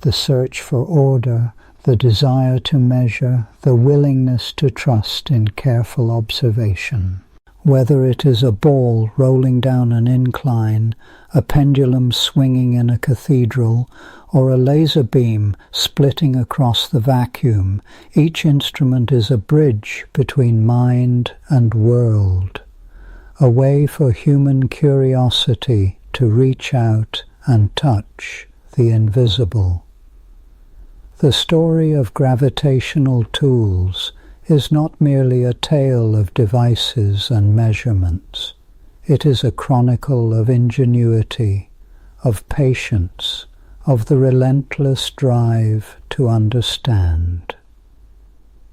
the search for order, the desire to measure, the willingness to trust in careful observation. Whether it is a ball rolling down an incline, a pendulum swinging in a cathedral, or a laser beam splitting across the vacuum, each instrument is a bridge between mind and world, a way for human curiosity to reach out and touch the invisible. The story of gravitational tools is not merely a tale of devices and measurements. It is a chronicle of ingenuity, of patience, of the relentless drive to understand.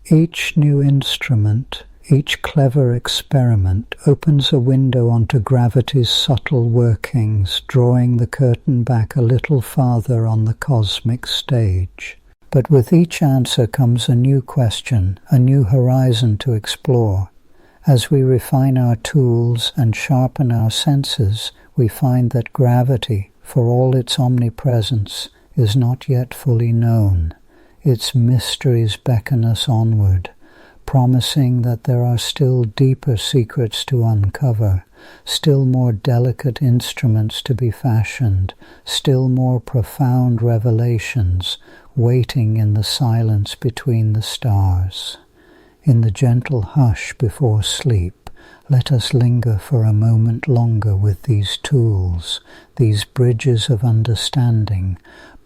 Each new instrument, each clever experiment opens a window onto gravity's subtle workings, drawing the curtain back a little farther on the cosmic stage. But with each answer comes a new question, a new horizon to explore. As we refine our tools and sharpen our senses, we find that gravity, for all its omnipresence, is not yet fully known. Its mysteries beckon us onward, promising that there are still deeper secrets to uncover, still more delicate instruments to be fashioned, still more profound revelations waiting in the silence between the stars. In the gentle hush before sleep, let us linger for a moment longer with these tools, these bridges of understanding,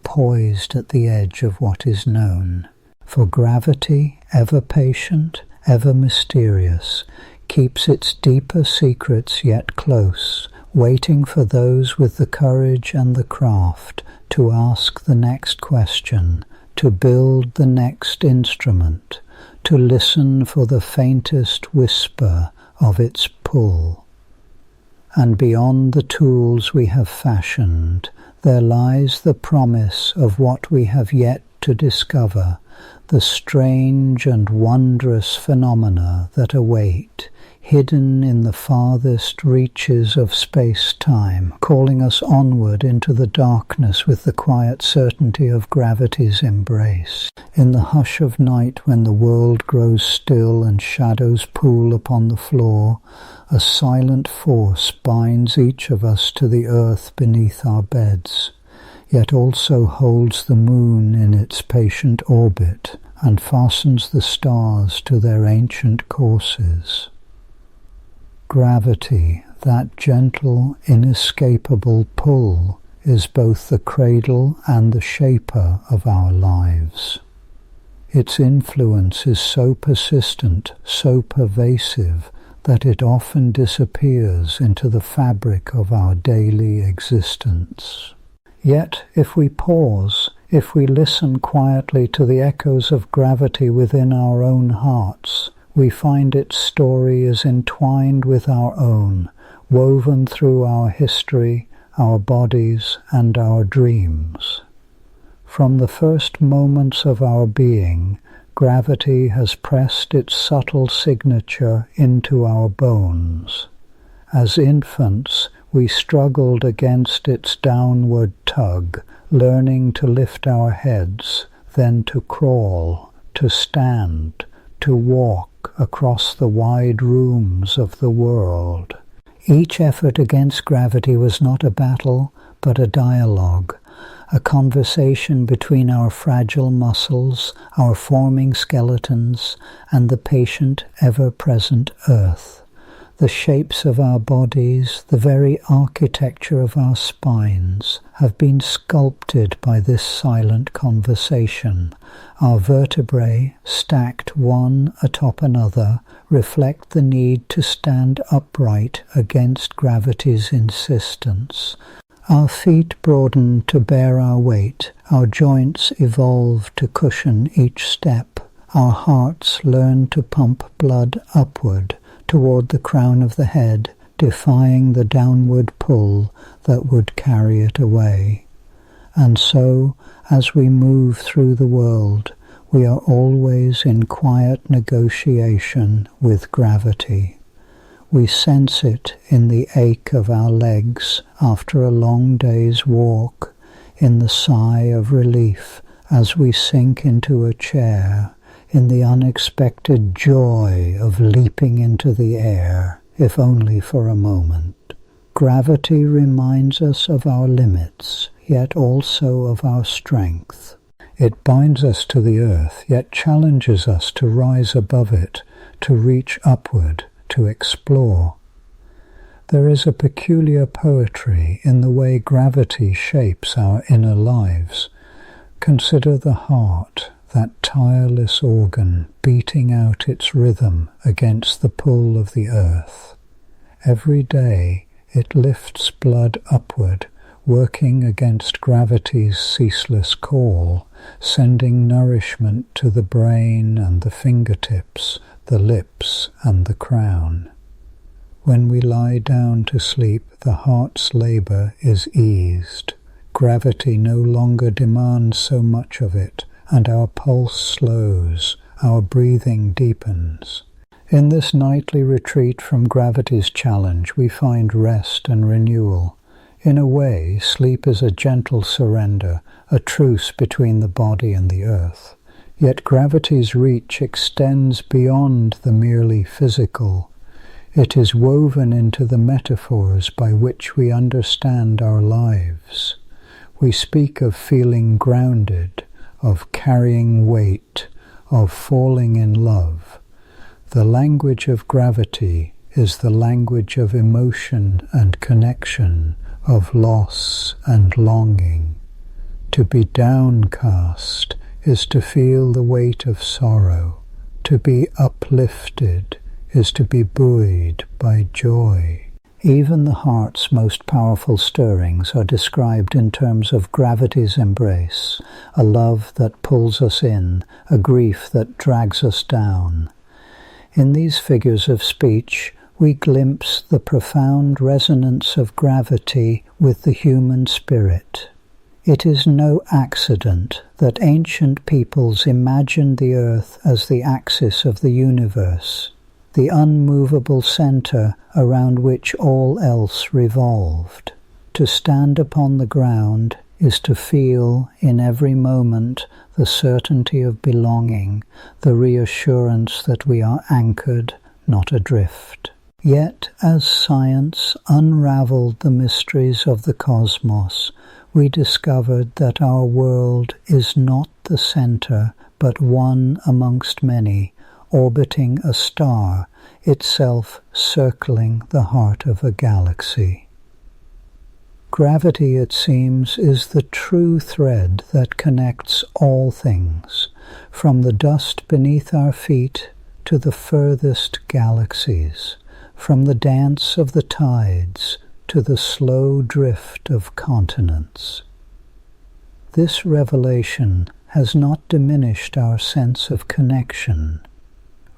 poised at the edge of what is known. For gravity, ever patient, ever mysterious, keeps its deeper secrets yet close, waiting for those with the courage and the craft to ask the next question, to build the next instrument, to listen for the faintest whisper of its pull. And beyond the tools we have fashioned, there lies the promise of what we have yet to discover, the strange and wondrous phenomena that await, hidden in the farthest reaches of space-time, calling us onward into the darkness with the quiet certainty of gravity's embrace. In the hush of night, when the world grows still and shadows pool upon the floor, a silent force binds each of us to the earth beneath our beds, yet also holds the moon in its patient orbit and fastens the stars to their ancient courses. Gravity, that gentle, inescapable pull, is both the cradle and the shaper of our lives. Its influence is so persistent, so pervasive, that it often disappears into the fabric of our daily existence. Yet, if we pause, if we listen quietly to the echoes of gravity within our own hearts, we find its story is entwined with our own, woven through our history, our bodies, and our dreams. From the first moments of our being, gravity has pressed its subtle signature into our bones. As infants, we struggled against its downward tug, learning to lift our heads, then to crawl, to stand, to walk across the wide rooms of the world. Each effort against gravity was not a battle, but a dialogue, a conversation between our fragile muscles, our forming skeletons, and the patient, ever-present earth. The shapes of our bodies, the very architecture of our spines, have been sculpted by this silent conversation. Our vertebrae, stacked one atop another, reflect the need to stand upright against gravity's insistence. Our feet broaden to bear our weight, our joints evolve to cushion each step, our hearts learn to pump blood upward toward the crown of the head, defying the downward pull that would carry it away. And so, as we move through the world, we are always in quiet negotiation with gravity. We sense it in the ache of our legs after a long day's walk, in the sigh of relief as we sink into a chair, in the unexpected joy of leaping into the air, if only for a moment. Gravity reminds us of our limits, yet also of our strength. It binds us to the earth, yet challenges us to rise above it, to reach upward, to explore. There is a peculiar poetry in the way gravity shapes our inner lives. Consider the heart, that tireless organ beating out its rhythm against the pull of the earth. Every day it lifts blood upward, working against gravity's ceaseless call, sending nourishment to the brain and the fingertips, the lips and the crown. When we lie down to sleep, the heart's labor is eased. Gravity no longer demands so much of it, and our pulse slows, our breathing deepens. In this nightly retreat from gravity's challenge, we find rest and renewal. In a way, sleep is a gentle surrender, a truce between the body and the earth. Yet gravity's reach extends beyond the merely physical. It is woven into the metaphors by which we understand our lives. We speak of feeling grounded, of carrying weight, of falling in love. The language of gravity is the language of emotion and connection, of loss and longing. To be downcast is to feel the weight of sorrow. To be uplifted is to be buoyed by joy. Even the heart's most powerful stirrings are described in terms of gravity's embrace, a love that pulls us in, a grief that drags us down. In these figures of speech, we glimpse the profound resonance of gravity with the human spirit. It is no accident that ancient peoples imagined the earth as the axis of the universe, the unmovable center around which all else revolved. To stand upon the ground is to feel in every moment the certainty of belonging, the reassurance that we are anchored, not adrift. Yet, as science unraveled the mysteries of the cosmos, we discovered that our world is not the center, but one amongst many, orbiting a star, itself circling the heart of a galaxy. Gravity, it seems, is the true thread that connects all things, from the dust beneath our feet to the furthest galaxies, from the dance of the tides to the slow drift of continents. This revelation has not diminished our sense of connection.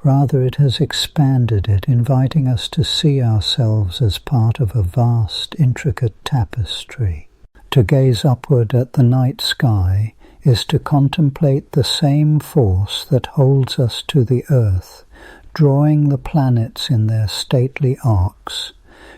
Rather, it has expanded it, inviting us to see ourselves as part of a vast, intricate tapestry. To gaze upward at the night sky is to contemplate the same force that holds us to the earth, drawing the planets in their stately arcs,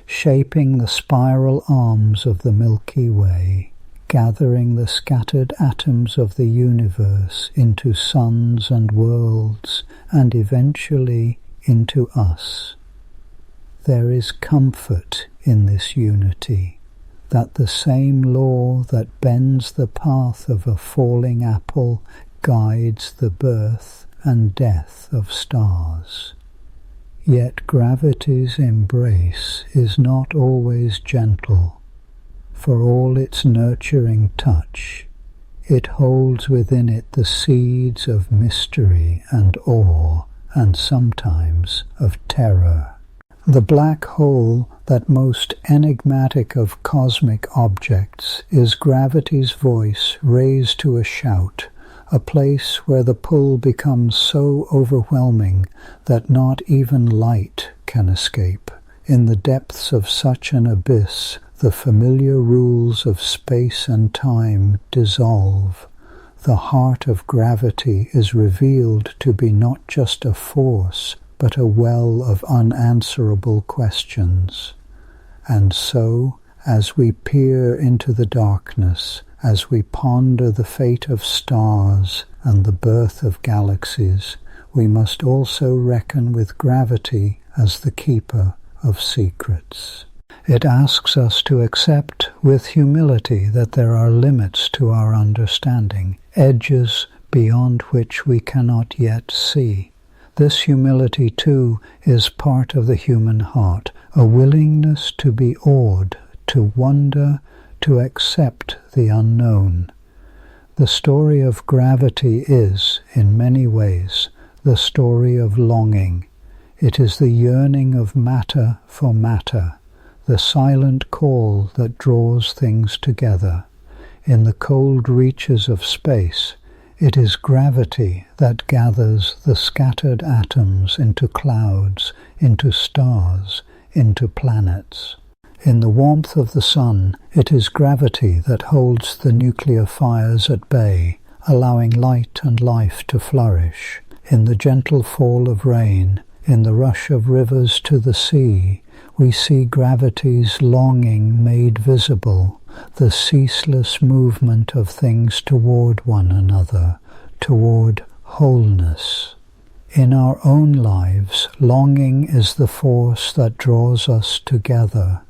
shaping the spiral arms of the Milky Way, gathering the scattered atoms of the universe into suns and worlds, and eventually into us. There is comfort in this unity, that the same law that bends the path of a falling apple guides the birth and death of stars. Yet gravity's embrace is not always gentle. For all its nurturing touch, it holds within it the seeds of mystery and awe, and sometimes of terror. The black hole, that most enigmatic of cosmic objects, is gravity's voice raised to a shout, a place where the pull becomes so overwhelming that not even light can escape. In the depths of such an abyss, the familiar rules of space and time dissolve. The heart of gravity is revealed to be not just a force, but a well of unanswerable questions. And so, as we peer into the darkness, as we ponder the fate of stars and the birth of galaxies, we must also reckon with gravity as the keeper of secrets. It asks us to accept with humility that there are limits to our understanding, edges beyond which we cannot yet see. This humility, too, is part of the human heart, a willingness to be awed, to wonder, to accept the unknown. The story of gravity is, in many ways, the story of longing. It is the yearning of matter for matter, the silent call that draws things together. In the cold reaches of space, it is gravity that gathers the scattered atoms into clouds, into stars, into planets. In the warmth of the sun, it is gravity that holds the nuclear fires at bay, allowing light and life to flourish. In the gentle fall of rain, in the rush of rivers to the sea, we see gravity's longing made visible, the ceaseless movement of things toward one another, toward wholeness. In our own lives, longing is the force that draws us together,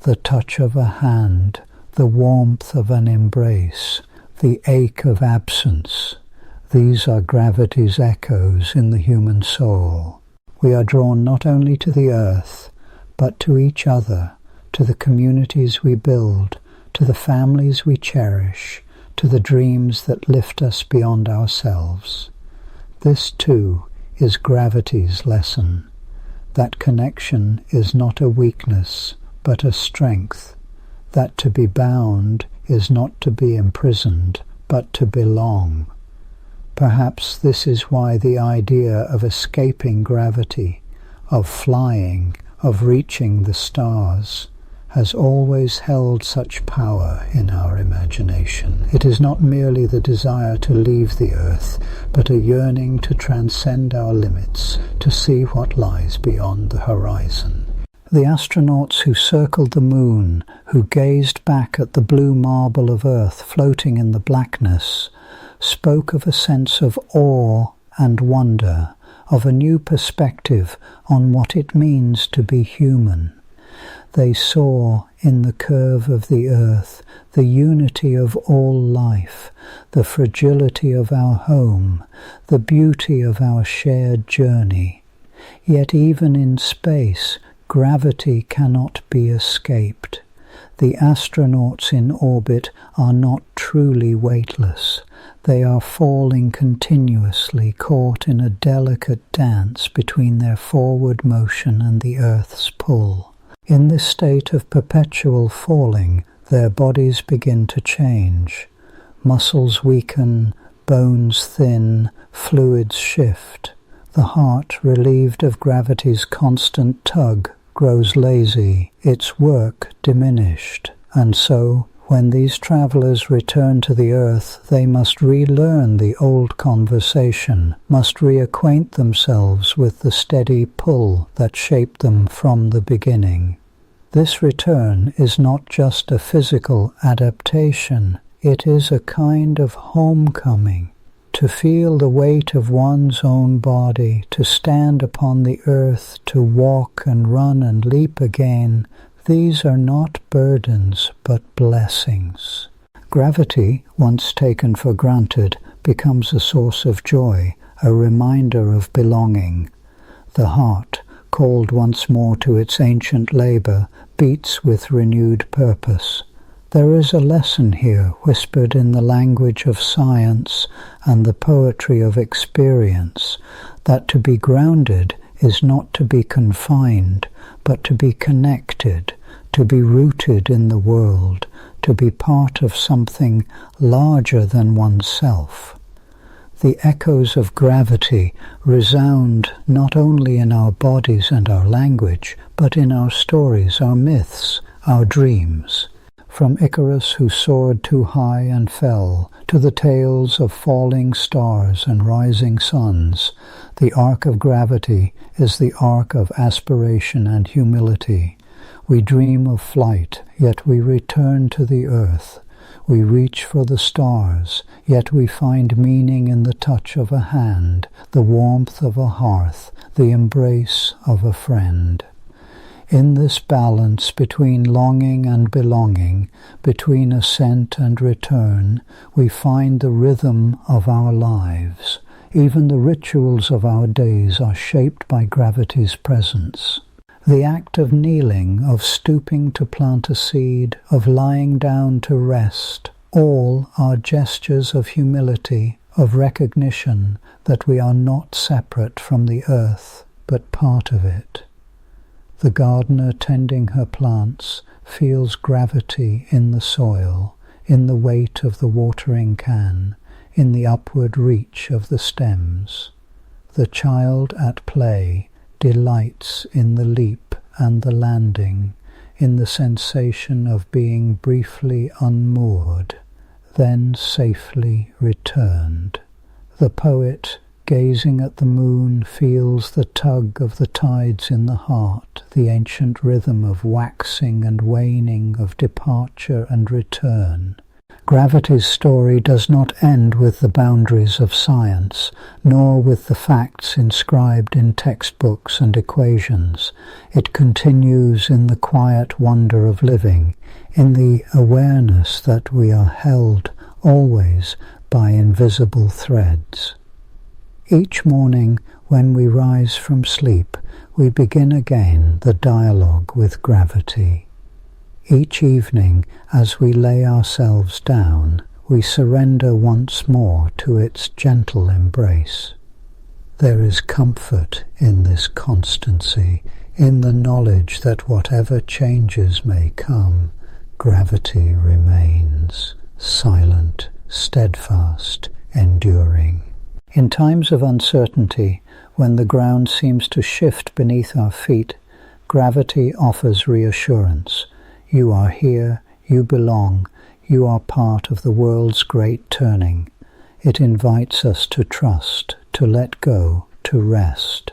the touch of a hand, the warmth of an embrace, the ache of absence. These are gravity's echoes in the human soul. We are drawn not only to the earth, but to each other, to the communities we build, to the families we cherish, to the dreams that lift us beyond ourselves. This, too, is gravity's lesson. That connection is not a weakness, but a strength. That to be bound is not to be imprisoned, but to belong. Perhaps this is why the idea of escaping gravity, of flying, of reaching the stars, has always held such power in our imagination. It is not merely the desire to leave the earth, but a yearning to transcend our limits, to see what lies beyond the horizon. The astronauts who circled the moon, who gazed back at the blue marble of Earth floating in the blackness, spoke of a sense of awe and wonder, of a new perspective on what it means to be human. They saw in the curve of the earth the unity of all life, the fragility of our home, the beauty of our shared journey. Yet even in space, gravity cannot be escaped. The astronauts in orbit are not truly weightless. They are falling continuously, caught in a delicate dance between their forward motion and the Earth's pull. In this state of perpetual falling, their bodies begin to change. Muscles weaken, bones thin, fluids shift. The heart, relieved of gravity's constant tug, grows lazy, its work diminished. And so, when these travelers return to the earth, they must relearn the old conversation, must reacquaint themselves with the steady pull that shaped them from the beginning. This return is not just a physical adaptation, it is a kind of homecoming. To feel the weight of one's own body, to stand upon the earth, to walk and run and leap again, these are not burdens but blessings. Gravity, once taken for granted, becomes a source of joy, a reminder of belonging. The heart, called once more to its ancient labour, beats with renewed purpose. There is a lesson here, whispered in the language of science and the poetry of experience, that to be grounded is not to be confined, but to be connected, to be rooted in the world, to be part of something larger than oneself. The echoes of gravity resound not only in our bodies and our language, but in our stories, our myths, our dreams. From Icarus who soared too high and fell, to the tales of falling stars and rising suns, the arc of gravity is the arc of aspiration and humility. We dream of flight, yet we return to the earth. We reach for the stars, yet we find meaning in the touch of a hand, the warmth of a hearth, the embrace of a friend. In this balance between longing and belonging, between ascent and return, we find the rhythm of our lives. Even the rituals of our days are shaped by gravity's presence. The act of kneeling, of stooping to plant a seed, of lying down to rest, all are gestures of humility, of recognition that we are not separate from the earth, but part of it. The gardener tending her plants feels gravity in the soil, in the weight of the watering can, in the upward reach of the stems. The child at play delights in the leap and the landing, in the sensation of being briefly unmoored, then safely returned. The poet, gazing at the moon, feels the tug of the tides in the heart, the ancient rhythm of waxing and waning, of departure and return. Gravity's story does not end with the boundaries of science, nor with the facts inscribed in textbooks and equations. It continues in the quiet wonder of living, in the awareness that we are held always by invisible threads. Each morning when we rise from sleep, we begin again the dialogue with gravity. Each evening, as we lay ourselves down, we surrender once more to its gentle embrace. There is comfort in this constancy, in the knowledge that whatever changes may come, gravity remains, silent, steadfast, enduring. In times of uncertainty, when the ground seems to shift beneath our feet, gravity offers reassurance. You are here, you belong, you are part of the world's great turning. It invites us to trust, to let go, to rest.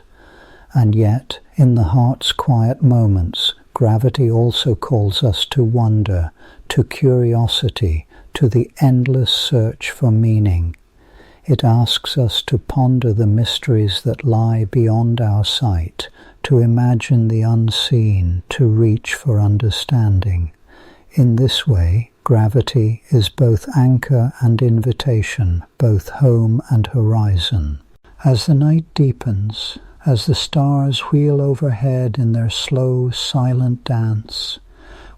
And yet, in the heart's quiet moments, gravity also calls us to wonder, to curiosity, to the endless search for meaning. It asks us to ponder the mysteries that lie beyond our sight, to imagine the unseen, to reach for understanding. In this way, gravity is both anchor and invitation, both home and horizon. As the night deepens, as the stars wheel overhead in their slow, silent dance,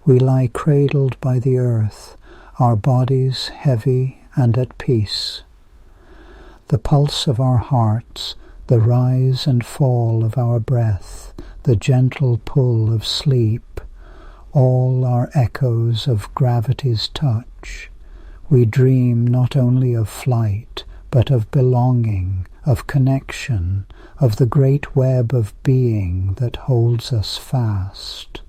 we lie cradled by the earth, our bodies heavy and at peace. The pulse of our hearts, the rise and fall of our breath, the gentle pull of sleep, all are echoes of gravity's touch. We dream not only of flight, but of belonging, of connection, of the great web of being that holds us fast.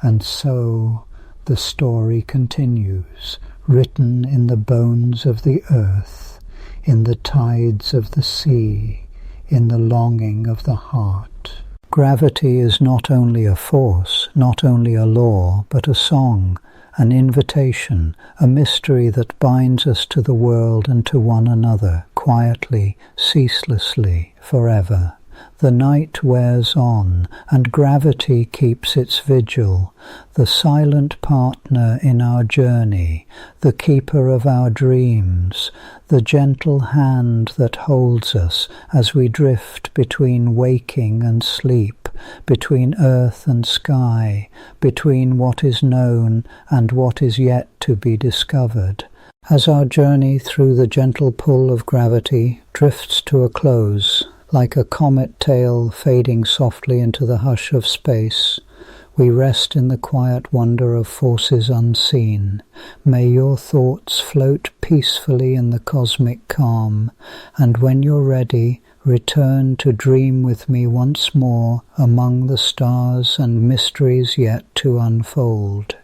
And so the story continues, written in the bones of the earth, in the tides of the sea, in the longing of the heart. Gravity is not only a force, not only a law, but a song, an invitation, a mystery that binds us to the world and to one another, quietly, ceaselessly, forever. The night wears on, and gravity keeps its vigil, the silent partner in our journey, the keeper of our dreams, the gentle hand that holds us as we drift between waking and sleep, between earth and sky, between what is known and what is yet to be discovered. As our journey through the gentle pull of gravity drifts to a close, like a comet tail fading softly into the hush of space, we rest in the quiet wonder of forces unseen. May your thoughts float peacefully in the cosmic calm, and when you're ready, return to dream with me once more among the stars and mysteries yet to unfold.